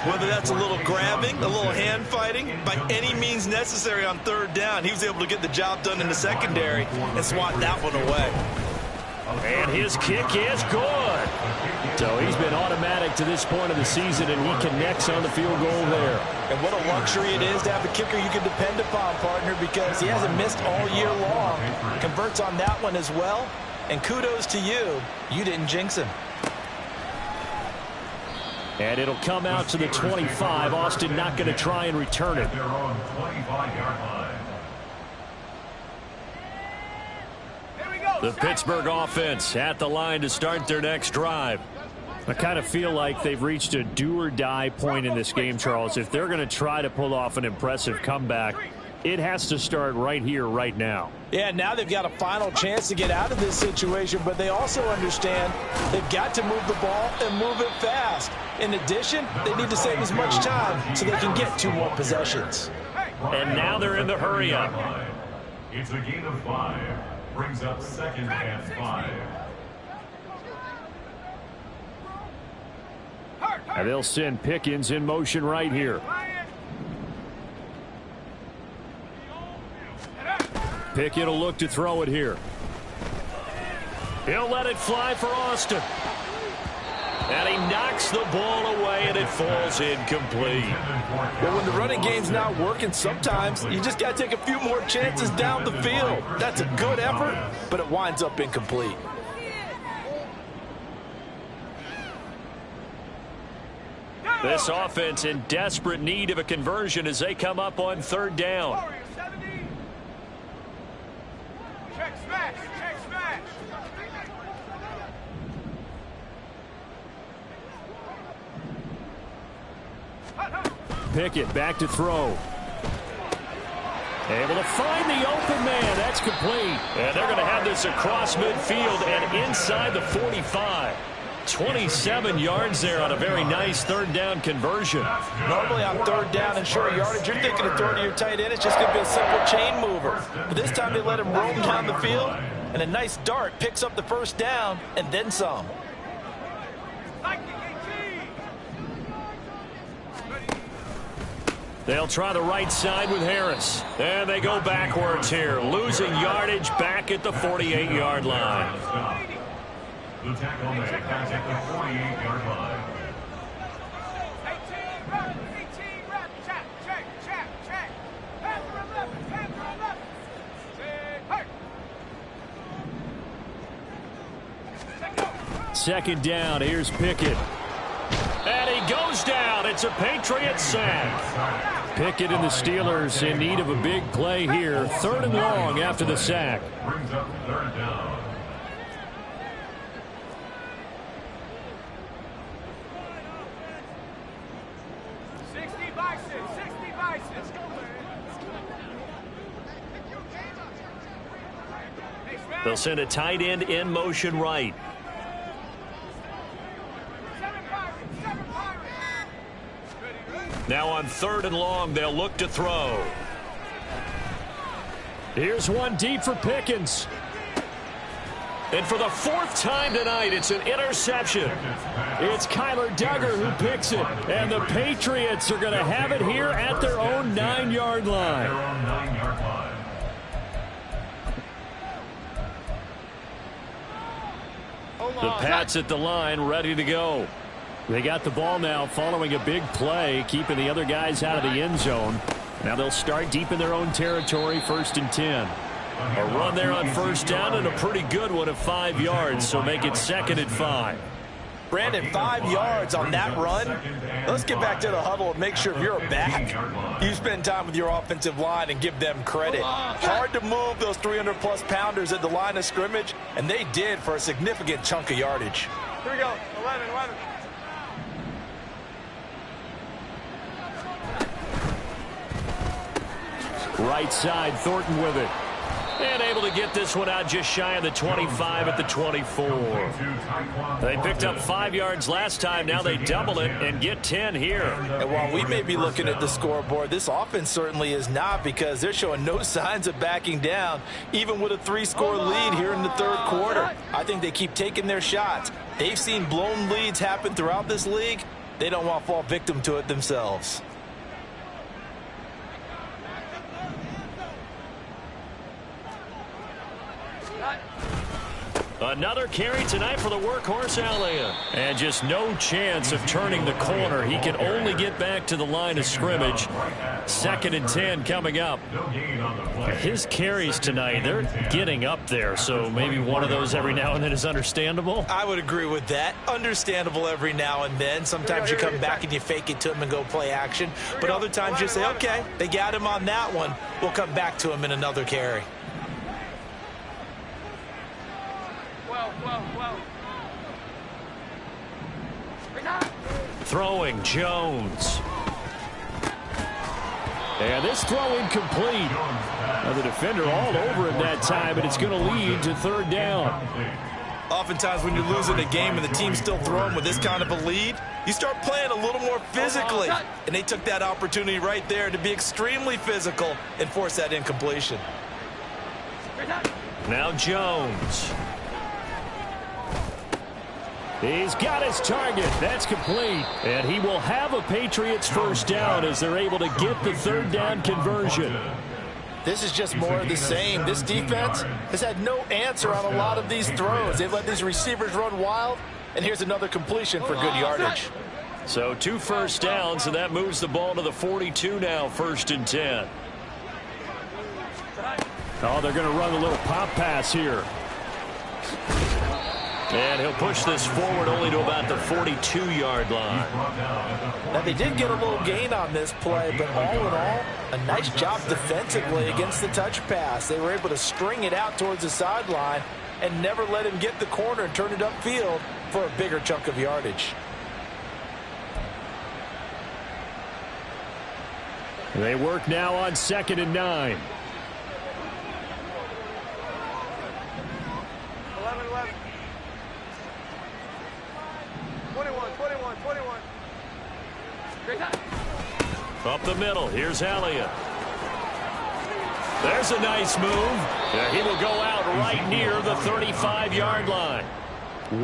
Speaker 2: Whether that's a little grabbing, a little hand fighting, by any means necessary on 3rd down, he was able to get the job done in the secondary and swat that one away.
Speaker 1: And his kick is good.
Speaker 4: So he's been automatic to this point of the season, and he connects on the field goal there.
Speaker 2: And what a luxury it is to have a kicker you can depend upon, partner, because he hasn't missed all year long. Converts on that one as well. And kudos to you. You didn't jinx him.
Speaker 4: And it'll come out to the 25. Austin not going to try and return it.
Speaker 3: They're on 25-yard line.
Speaker 1: The Pittsburgh offense at the line to start their next drive.
Speaker 4: I kind of feel like they've reached a do-or-die point in this game, Charles. If they're going to try to pull off an impressive comeback, it has to start right here, right now.
Speaker 2: Yeah, now they've got a final chance to get out of this situation, but they also understand they've got to move the ball and move it fast. In addition, they need to save as much time so they can get 2 more possessions.
Speaker 1: And now they're in the hurry-up.
Speaker 3: It's a gain of 5. Brings up 2nd and 5.
Speaker 4: And they'll send Pickens in motion right here. Pickett will look to throw it here.
Speaker 1: He'll let it fly for Austin. And he knocks the ball away, and it falls incomplete.
Speaker 2: Well, when the running game's not working, sometimes you just got to take a few more chances down the field. That's a good effort, but it winds up incomplete.
Speaker 1: This offense in desperate need of a conversion as they come up on third down.
Speaker 5: Check smash, check smash.
Speaker 4: Pickett back to throw. Able to find the open man. That's complete.
Speaker 1: And they're going to have this across midfield and inside the 45. 27 yards there on a very nice third down conversion.
Speaker 2: Normally on third down and short yardage, you're thinking of throwing to your tight end. It's just going to be a simple chain mover. But this time they let him roam down the field, and a nice dart picks up the first down and then some.
Speaker 1: They'll try the right side with Harris. And they go backwards here, losing yardage back at the 48-yard line.
Speaker 3: The tackle made back at the 48-yard line.
Speaker 5: 18 rep, check. Hands are 11. Hey.
Speaker 4: Second down. Here's Pickett.
Speaker 1: And he goes down. It's a Patriot sack.
Speaker 4: Pickett and the Steelers in need of a big play here. Third and long after the sack.
Speaker 3: Brings up third down.
Speaker 1: They'll send a tight end in motion right. Now on third and long, they'll look to throw.
Speaker 4: Here's one deep for Pickens.
Speaker 1: And for the fourth time tonight, it's an interception.
Speaker 4: It's Kyler Duggar who picks it. And the Patriots are going to have it here at their own 9-yard line.
Speaker 1: The Pats at the line, ready to go.
Speaker 4: They got the ball now following a big play, keeping the other guys out of the end zone. Now they'll start deep in their own territory, 1st and 10.
Speaker 1: A run there on first down and a pretty good one of 5 yards, so make it 2nd and 5.
Speaker 2: Brandon, 5 yards on that run. Let's get back to the huddle and make sure you're back. You spend time with your offensive line and give them credit. Hard to move those 300-plus pounders at the line of scrimmage, and they did for a significant chunk of yardage.
Speaker 5: Here we go, 11.
Speaker 4: Right side, Thornton with it.
Speaker 1: And able to get this one out just shy of the 25 at the 24. They picked up 5 yards last time. Now they double it and get 10 here.
Speaker 2: And while we may be looking at the scoreboard, this offense certainly is not, because they're showing no signs of backing down, even with a 3-score lead here in the third quarter. I think they keep taking their shots. They've seen blown leads happen throughout this league. They don't want to fall victim to it themselves.
Speaker 1: Another carry tonight for the workhorse Alea. And just no chance of turning the corner. He can only get back to the line of scrimmage. 2nd and 10 coming up. His carries tonight, they're getting up there. So maybe one of those every now and then is understandable.
Speaker 2: I would agree with that. Understandable every now and then. Sometimes you come back and you fake it to him and go play action. But other times you say, okay, they got him on that one. We'll come back to him in another carry.
Speaker 1: Throwing Jones.
Speaker 4: And this throw incomplete. Now the defender all over him that time, but it's going to lead to third down.
Speaker 2: Oftentimes when you're losing a game and the team's still throwing with this kind of a lead, you start playing a little more physically. And they took that opportunity right there to be extremely physical and force that incompletion.
Speaker 1: Now Jones.
Speaker 4: He's got his target. That's complete. And he will have a Patriots first down as they're able to get the third down conversion.
Speaker 2: This is just more of the same. This defense has had no answer on a lot of these throws. They've let these receivers run wild, And here's another completion for good yardage.
Speaker 1: So 2 first downs, and that moves the ball to the 42 now, 1st and 10.
Speaker 4: Oh, they're going to run a little pop pass here.
Speaker 1: And he'll push this forward only to about the 42-yard line.
Speaker 2: Now, they did get a little gain on this play, but all in all, a nice job defensively against the touch pass. They were able to string it out towards the sideline and never let him get the corner and turn it upfield for a bigger chunk of yardage.
Speaker 4: They work now on 2nd and 9.
Speaker 5: 11. 21. Great time.
Speaker 1: Up the middle, here's Elliott. There's a nice move. He will go out right near the 35-yard line.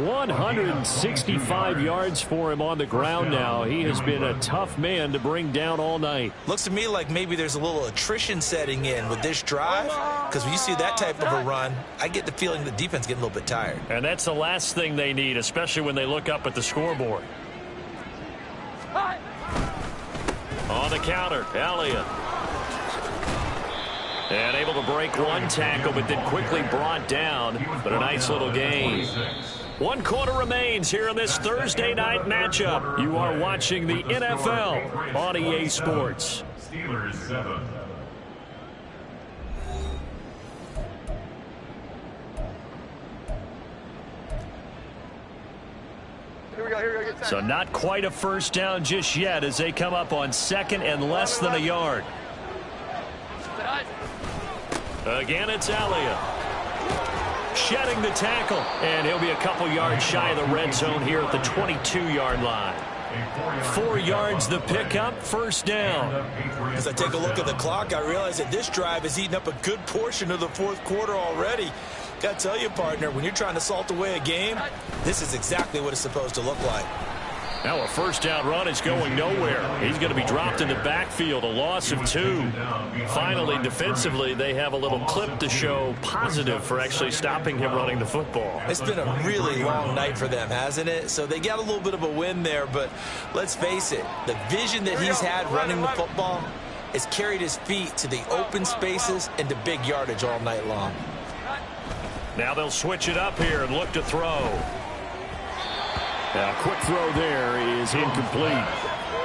Speaker 4: 165 yards for him on the ground now. He has been a tough man to bring down all night.
Speaker 2: Looks to me like maybe there's a little attrition setting in with this drive, because when you see that type of a run, I get the feeling the defense getting a little bit tired.
Speaker 1: And that's the last thing they need, especially when they look up at the scoreboard. On the counter, Elliott. And able to break one tackle, but then quickly brought down. But a nice little gain. 1 quarter remains here in this Thursday night matchup. You are watching the NFL on EA Sports.
Speaker 3: Steelers 7.
Speaker 5: Here we go. Get set.
Speaker 1: So not quite a first down just yet as they come up on 2nd and less than a yard. Again, it's Elliott. Shedding the tackle, and he'll be a couple yards shy of the red zone here at the 22-yard line. 4 yards the pickup, 1st down.
Speaker 2: As I take a look at the clock, I realize that this drive has eaten up a good portion of the 4th quarter already. Got to tell you, partner, when you're trying to salt away a game, this is exactly what it's supposed to look like.
Speaker 1: Now a first down run is going nowhere. He's going to be dropped in the backfield, a loss of 2. Finally, defensively, they have a little clip to show positive for actually stopping him running the football.
Speaker 2: It's been a really long night for them, hasn't it? So they got a little bit of a win there, but let's face it, the vision that he's had running the football has carried his feet to the open spaces and to big yardage all night long.
Speaker 1: Now they'll switch it up here and look to throw.
Speaker 4: Now, quick throw there is incomplete.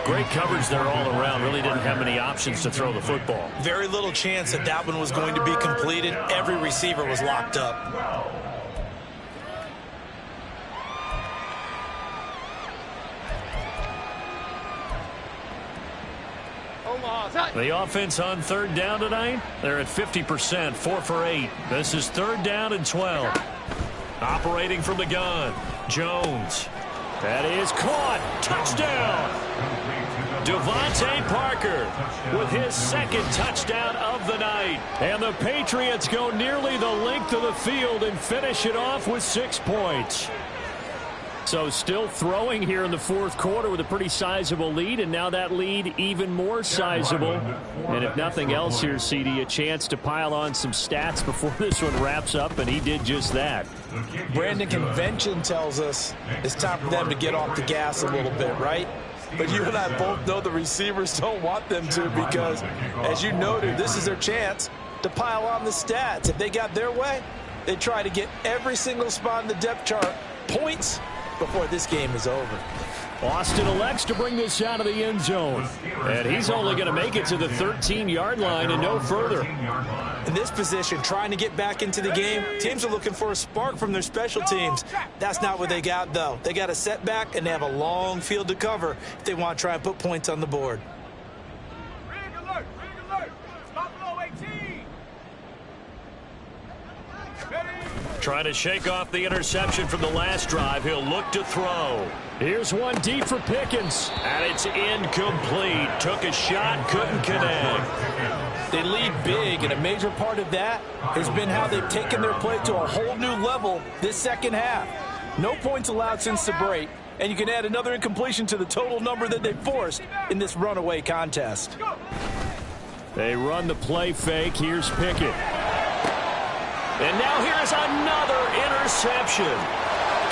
Speaker 1: Great coverage there all around. Really didn't have many options to throw the football.
Speaker 2: Very little chance that that one was going to be completed. Every receiver was locked up.
Speaker 1: The offense on 3rd down tonight, they're at 50%, 4 for 8. This is 3rd down and 12. Operating from the gun, Jones. That is caught. Touchdown. Devontae Parker with his 2nd touchdown of the night. And the Patriots go nearly the length of the field and finish it off with 6 points. So still throwing here in the 4th quarter with a pretty sizable lead, and now that lead even more sizable. And if nothing else here, CD, a chance to pile on some stats before this one wraps up, and he did just that.
Speaker 2: Brandon, convention tells us it's time for them to get off the gas a little bit, right? But you and I both know the receivers don't want them to, because, as you noted, this is their chance to pile on the stats. If they got their way, they try to get every single spot in the depth chart points before this game is over.
Speaker 4: Austin elects to bring this out of the end zone. And he's only going to make it to the 13-yard line and no further.
Speaker 2: In this position, trying to get back into the game, teams are looking for a spark from their special teams. That's not what they got, though. They got a setback, and they have a long field to cover if they want to try and put points on the board.
Speaker 5: Rig alert. Stop below 18. Ready.
Speaker 1: Trying to shake off the interception from the last drive. He'll look to throw.
Speaker 4: Here's one deep for Pickens.
Speaker 1: And it's incomplete. Took a shot, couldn't connect.
Speaker 2: They lead big, and a major part of that has been how they've taken their play to a whole new level this 2nd half. No points allowed since the break, and you can add another incompletion to the total number that they forced in this runaway contest.
Speaker 4: They run the play fake. Here's Pickett.
Speaker 1: And now here's another interception.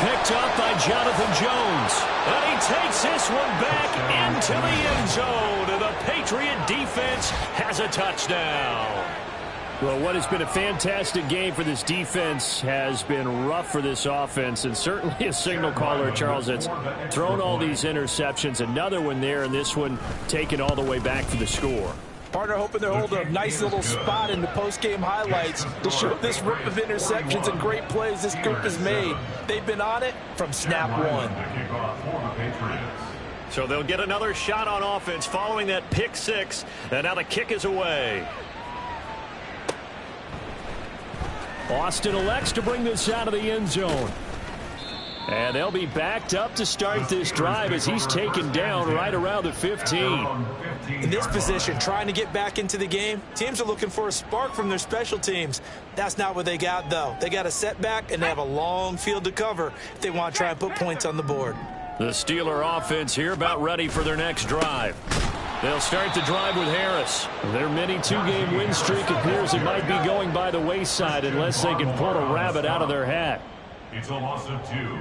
Speaker 4: picked up by Jonathan Jones. And he takes this one back into the end zone. And the Patriot defense has a touchdown. Well, what has been a fantastic game for this defense has been rough for this offense, and certainly a signal caller, Charles, that's thrown all these interceptions. Another one there, and this one taken all the way back for the score.
Speaker 2: Partner hoping they're holding a nice little spot in the post-game highlights to show this rip of interceptions and great plays this group has made. They've been on it from snap one.
Speaker 1: So they'll get another shot on offense following that pick six, and now the kick is away.
Speaker 4: Austin elects to bring this out of the end zone. And they'll be backed up to start this drive as he's taken down right around the 15.
Speaker 2: In this position, trying to get back into the game, teams are looking for a spark from their special teams. That's not what they got, though. They got a setback, and they have a long field to cover if they want to try and put points on the board.
Speaker 1: The Steeler offense here about ready for their next drive. They'll start the drive with Harris.
Speaker 4: Their mini two-game win streak appears it might be going by the wayside unless they can pull a rabbit out of their hat.
Speaker 3: It's a loss of 2.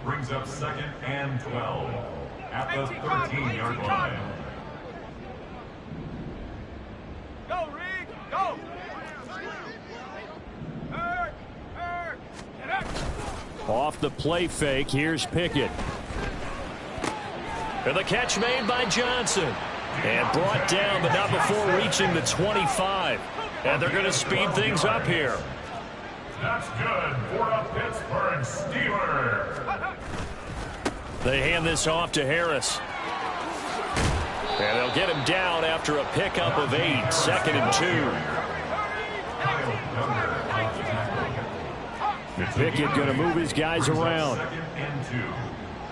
Speaker 3: Brings up 2nd and 12 at the 13-yard line.
Speaker 5: Go, Reed, go!
Speaker 4: Off the play fake, here's Pickett.
Speaker 1: And the catch made by Johnson. And brought down, but not before reaching the 25. And they're going to speed things up here.
Speaker 3: That's good for the Pittsburgh Steelers.
Speaker 1: They hand this off to Harris. And they'll get him down after a pickup of 8. 2nd and 2.
Speaker 4: Pickett going to move his guys around.
Speaker 3: 2nd and 2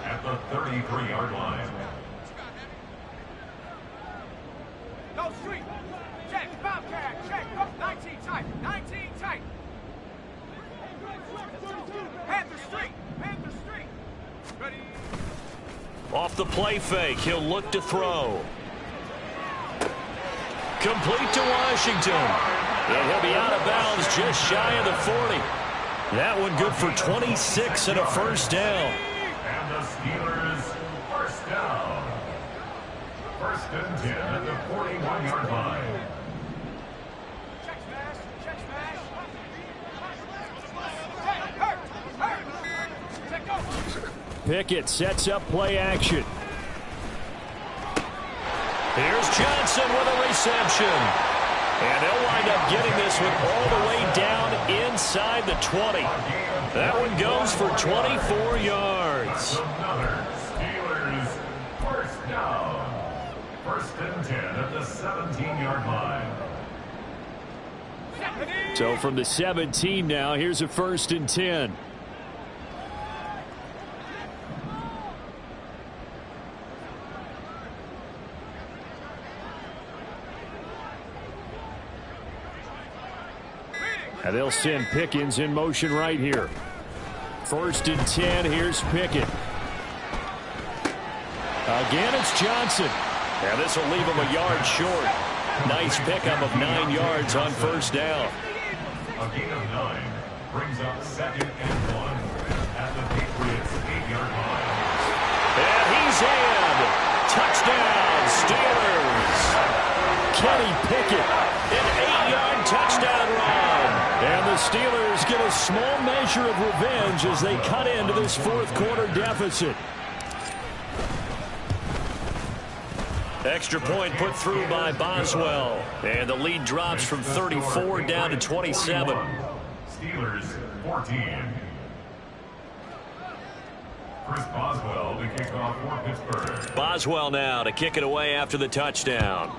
Speaker 3: at the 33-yard line.
Speaker 5: Go street. Check, Bobcat, check. 19 tight, 19 tight. Panther street, Panther street. Ready.
Speaker 1: Off the play fake, he'll look to throw. Complete to Washington. And he'll be out of bounds just shy of the 40. That one good for 26 and a first down.
Speaker 3: And the Steelers first down. 1st and 10 at the 41-yard line.
Speaker 5: Check smash, check smash. Hurt, hurt. Check go.
Speaker 4: Pickett sets up play action.
Speaker 1: Here's Johnson with a reception. And they'll wind up getting this one all the way down inside the 20. That one goes for 24 yards.
Speaker 3: Another Steelers first down. 1st and 10 at the 17-yard line.
Speaker 4: So from the 17 now, here's a 1st and 10. And they'll send Pickens in motion right here. 1st and 10, here's Pickett. Again, it's Johnson.
Speaker 1: And this will leave him a yard short. Nice pickup of 9 yards on first down.
Speaker 3: A gain of 9 brings up 2nd and 1 at the Patriots 8-yard line.
Speaker 1: And he's in. Touchdown, Steelers.
Speaker 4: Kenny Pickett.
Speaker 1: An 8-yard touchdown run.
Speaker 4: And the Steelers get a small measure of revenge as they cut into this 4th quarter deficit.
Speaker 1: Extra point put through by Boswell. And the lead drops from 34 down to 27.
Speaker 3: Steelers 14. Chris Boswell to kick off for Pittsburgh.
Speaker 1: Boswell now to kick it away after the touchdown.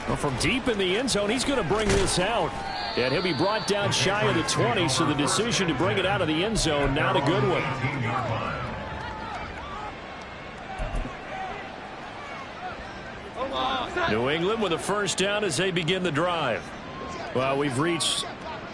Speaker 4: Well, from deep in the end zone, he's going to bring this out. And he'll be brought down shy of the 20, so the decision to bring it out of the end zone, not a good one. New England with a first down as they begin the drive. Well, we've reached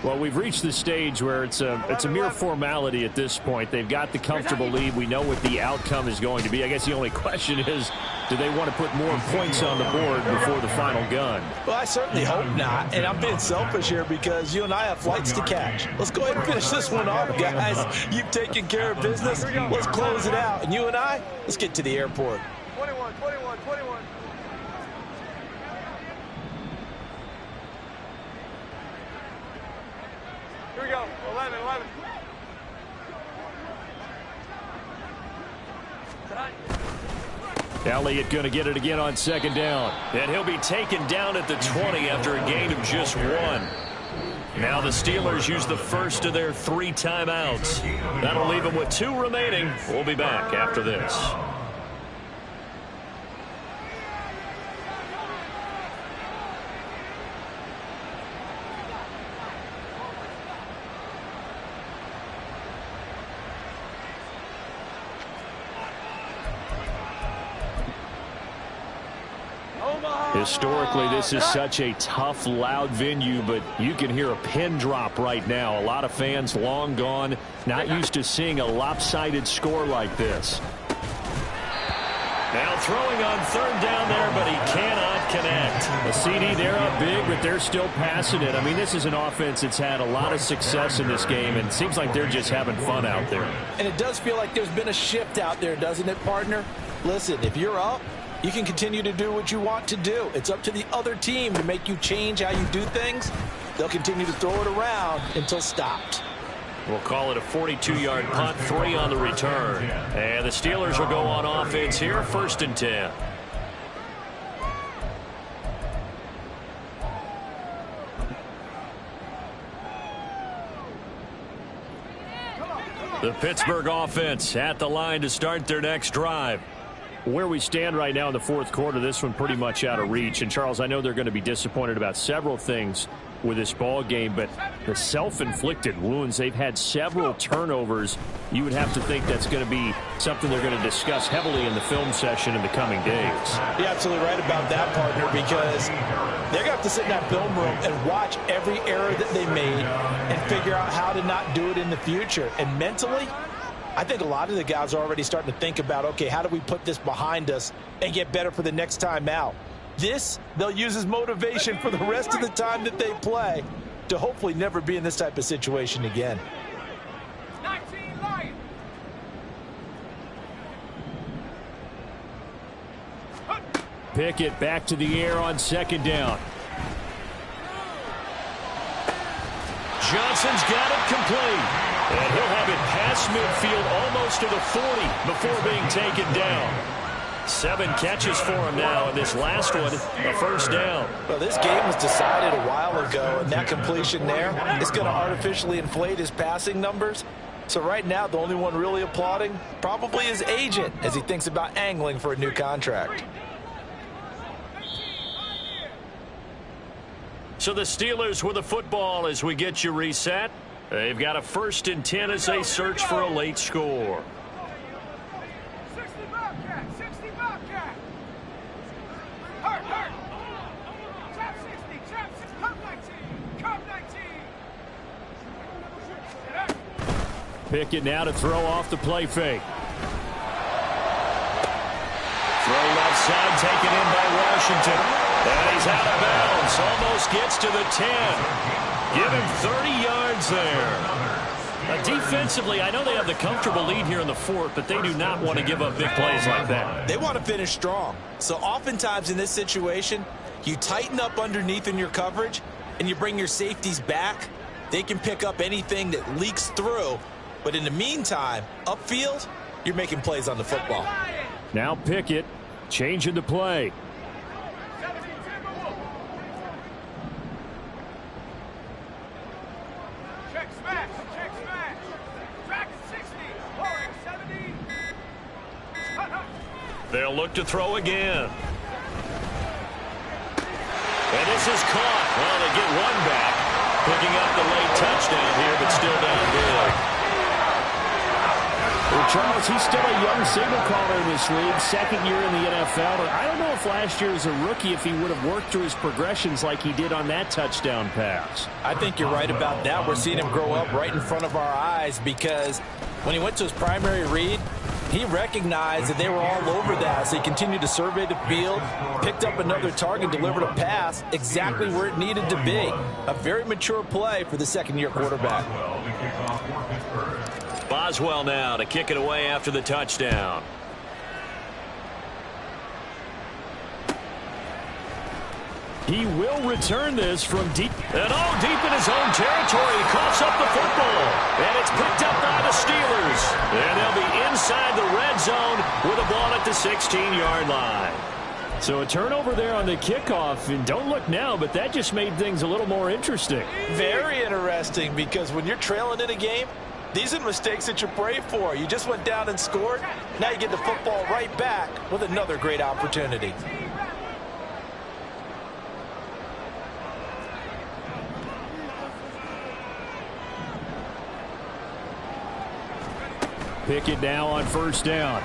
Speaker 4: Well, we've reached the stage where it's a mere formality at this point. They've got the comfortable lead. We know what the outcome is going to be. I guess the only question is, do they want to put more points on the board before the final gun?
Speaker 2: Well, I certainly hope not. And I'm being selfish here because you and I have flights to catch. Let's go ahead and finish this one off, guys. You've taken care of business. Let's close it out. And you and I, let's get to the airport.
Speaker 5: 21, 21, 21. Here we go. 11, 11.
Speaker 4: Elliott going to get it again on second down.
Speaker 1: And he'll be taken down at the 20 after a gain of just 1. Now the Steelers use the first of their 3 timeouts. That'll leave them with 2 remaining. We'll be back after this.
Speaker 4: Historically, this is such a tough, loud venue, but you can hear a pin drop right now. A lot of fans long gone, not used to seeing a lopsided score like this.
Speaker 1: Now throwing on third down there, but he cannot connect.
Speaker 4: A CD, they're up big, but they're still passing it. I mean, this is an offense that's had a lot of success in this game, and it seems like they're just having fun out there.
Speaker 2: And it does feel like there's been a shift out there, doesn't it, partner? Listen, if you're up, you can continue to do what you want to do. It's up to the other team to make you change how you do things. They'll continue to throw it around until stopped.
Speaker 1: We'll call it a 42-yard punt, 3 on the return. And the Steelers will go on offense here, 1st and 10. The Pittsburgh offense at the line to start their next drive.
Speaker 4: Where we stand right now in the 4th quarter, this one pretty much out of reach. And, Charles, I know they're going to be disappointed about several things with this ball game, but the self-inflicted wounds, they've had several turnovers. You would have to think that's going to be something they're going to discuss heavily in the film session in the coming days.
Speaker 2: You're absolutely right about that, partner, because they're going to have to sit in that film room and watch every error that they made and figure out how to not do it in the future. And mentally, I think a lot of the guys are already starting to think about, okay, how do we put this behind us and get better for the next time out? This, they'll use as motivation for the rest of the time that they play to hopefully never be in this type of situation again.
Speaker 5: 19 Lions.
Speaker 4: Pickett back to the air on second down.
Speaker 1: Johnson's got it complete. And he'll have it past midfield almost to the 40 before being taken down. 7 catches for him now, and this last one, a first down.
Speaker 2: Well, this game was decided a while ago, and that completion there is going to artificially inflate his passing numbers. So right now, the only one really applauding probably his agent as he thinks about angling for a new contract.
Speaker 1: So the Steelers with the football as we get you reset. They've got a 1st and 10 as they search for a late score.
Speaker 5: 60 Bobcat, 60 Bobcat. Hurt. Trap 60, trap 60, come 19.
Speaker 4: Pickett now to throw off the play fake.
Speaker 1: Throw left side taken in by Washington. And he's out of bounds. Almost gets to the 10. Give him 30 yards there. Defensively, I know they have the comfortable lead here in the 4th, but they do not want to give up big plays like that.
Speaker 2: They want to finish strong. So oftentimes in this situation, you tighten up underneath in your coverage, and you bring your safeties back. They can pick up anything that leaks through. But in the meantime, upfield, you're making plays on the football.
Speaker 4: Now Pickett changing the play.
Speaker 5: Check smash. Track 60, forward 70.
Speaker 1: They'll look to throw again. And this is caught. Well, they get one back. Picking up the late touchdown here, but still down big.
Speaker 4: Well, Charles, he's still a young signal caller in this league, second year in the NFL. And I don't know if last year as a rookie, if he would have worked through his progressions like he did on that touchdown pass.
Speaker 2: I think you're right about that. We're seeing him grow up right in front of our eyes because when he went to his primary read, he recognized that they were all over that, so he continued to survey the field, picked up another target, delivered a pass exactly where it needed to be. A very mature play for the second-year quarterback.
Speaker 1: Boswell now to kick it away after the touchdown.
Speaker 4: He will return this from deep.
Speaker 1: And deep in his own territory. He coughs up the football. And it's picked up by the Steelers. And they'll be inside the red zone with a ball at the 16-yard line.
Speaker 4: So a turnover there on the kickoff. And don't look now, but that just made things a little more interesting.
Speaker 2: Very interesting because when you're trailing in a game, these are the mistakes that you pray for. You just went down and scored. Now you get the football right back with another great opportunity.
Speaker 4: Pickett now on first down.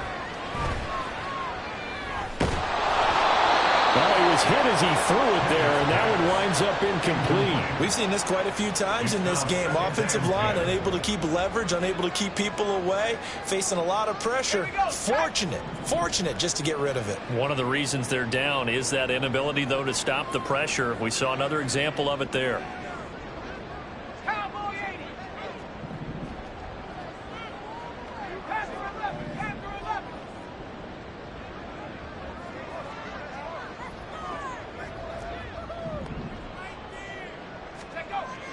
Speaker 4: Well, he was hit as he threw it there, and that one winds up incomplete.
Speaker 2: We've seen this quite a few times in this game. Offensive line unable to keep leverage, unable to keep people away, facing a lot of pressure. Fortunate just to get rid of it.
Speaker 1: One of the reasons they're down is that inability, though, to stop the pressure. We saw another example of it there.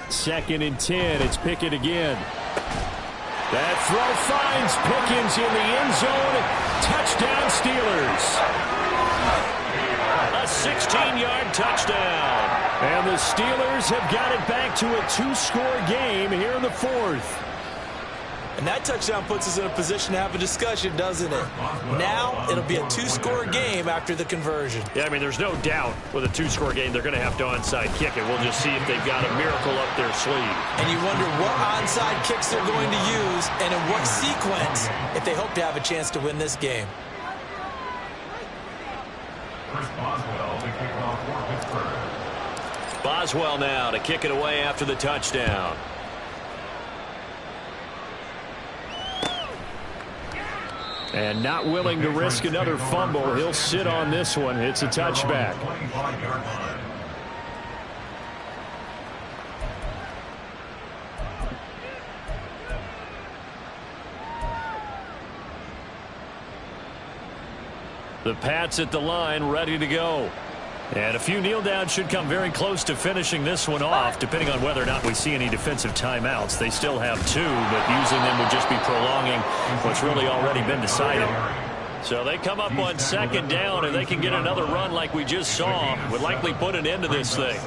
Speaker 4: Second and 10. It's Pickett again. That throw finds Pickens in the end zone. Touchdown, Steelers.
Speaker 1: A 16-yard touchdown.
Speaker 4: And the Steelers have got it back to a two-score game here in the fourth.
Speaker 2: And that touchdown puts us in a position to have a discussion, doesn't it? Now it'll be a two-score game after the conversion.
Speaker 1: Yeah, I mean, there's no doubt with a two-score game they're going to have to onside kick it. We'll just see if they've got a miracle up their sleeve.
Speaker 2: And you wonder what onside kicks they're going to use and in what sequence if they hope to have a chance to win this game.
Speaker 1: Boswell now to kick it away after the touchdown.
Speaker 4: And not willing to risk another fumble. He'll sit on this one. It's a touchback. The Pats at the line, ready to go. And a few kneel downs should come very close to finishing this one off, depending on whether or not we see any defensive timeouts. They still have two, but using them would just be prolonging what's really already been decided. So they come up on second down, and they can get another run like we just saw. Would likely put an end to this thing.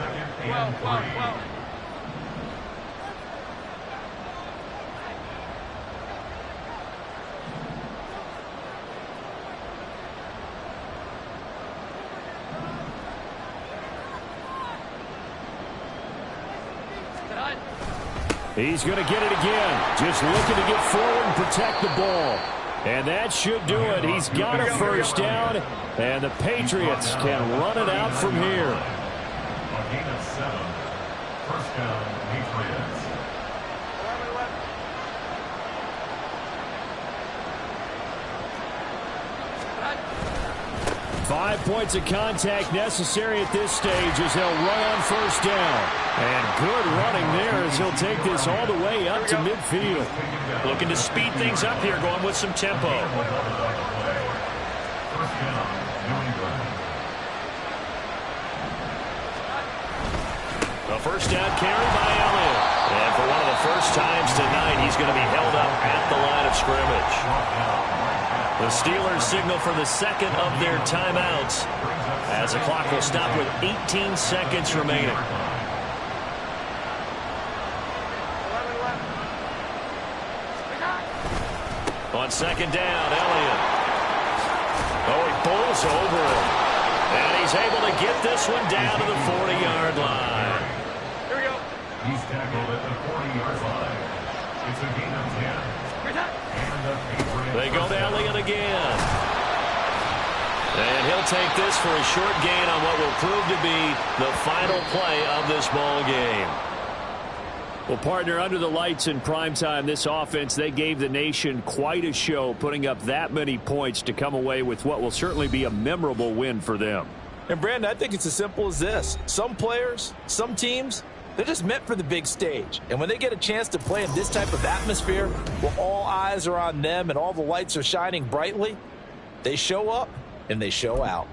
Speaker 4: He's going to get it again. Just looking to get forward and protect the ball. And that should do it. He's got a first down, and the Patriots can run it out from here.
Speaker 3: A gain of 7. First down, Patriots.
Speaker 4: 5 points of contact necessary at this stage as they'll run on first down. And good running there as he'll take this all the way up to midfield.
Speaker 1: Looking to speed things up here, going with some tempo.
Speaker 3: First down, New England.
Speaker 1: A first down carry by Elliott. And for one of the first times tonight, he's going to be held up at the line of scrimmage. The Steelers signal for the second of their timeouts as the clock will stop with 18 seconds remaining. On second down, Elliott. Oh, he pulls over him. And he's able to get this one down to the 40-yard line.
Speaker 3: Here we go. He's tackled at the 40-yard line. It's a gain of 10.
Speaker 1: They go to Elliott again. And he'll take this for a short gain on what will prove to be the final play of this ball game.
Speaker 4: Well, partner, under the lights in primetime, this offense, they gave the nation quite a show, putting up that many points to come away with what will certainly be a memorable win for them.
Speaker 2: And, Brandon, I think it's as simple as this. Some players, some teams, they're just meant for the big stage. And when they get a chance to play in this type of atmosphere where all eyes are on them and all the lights are shining brightly, they show up and they show out.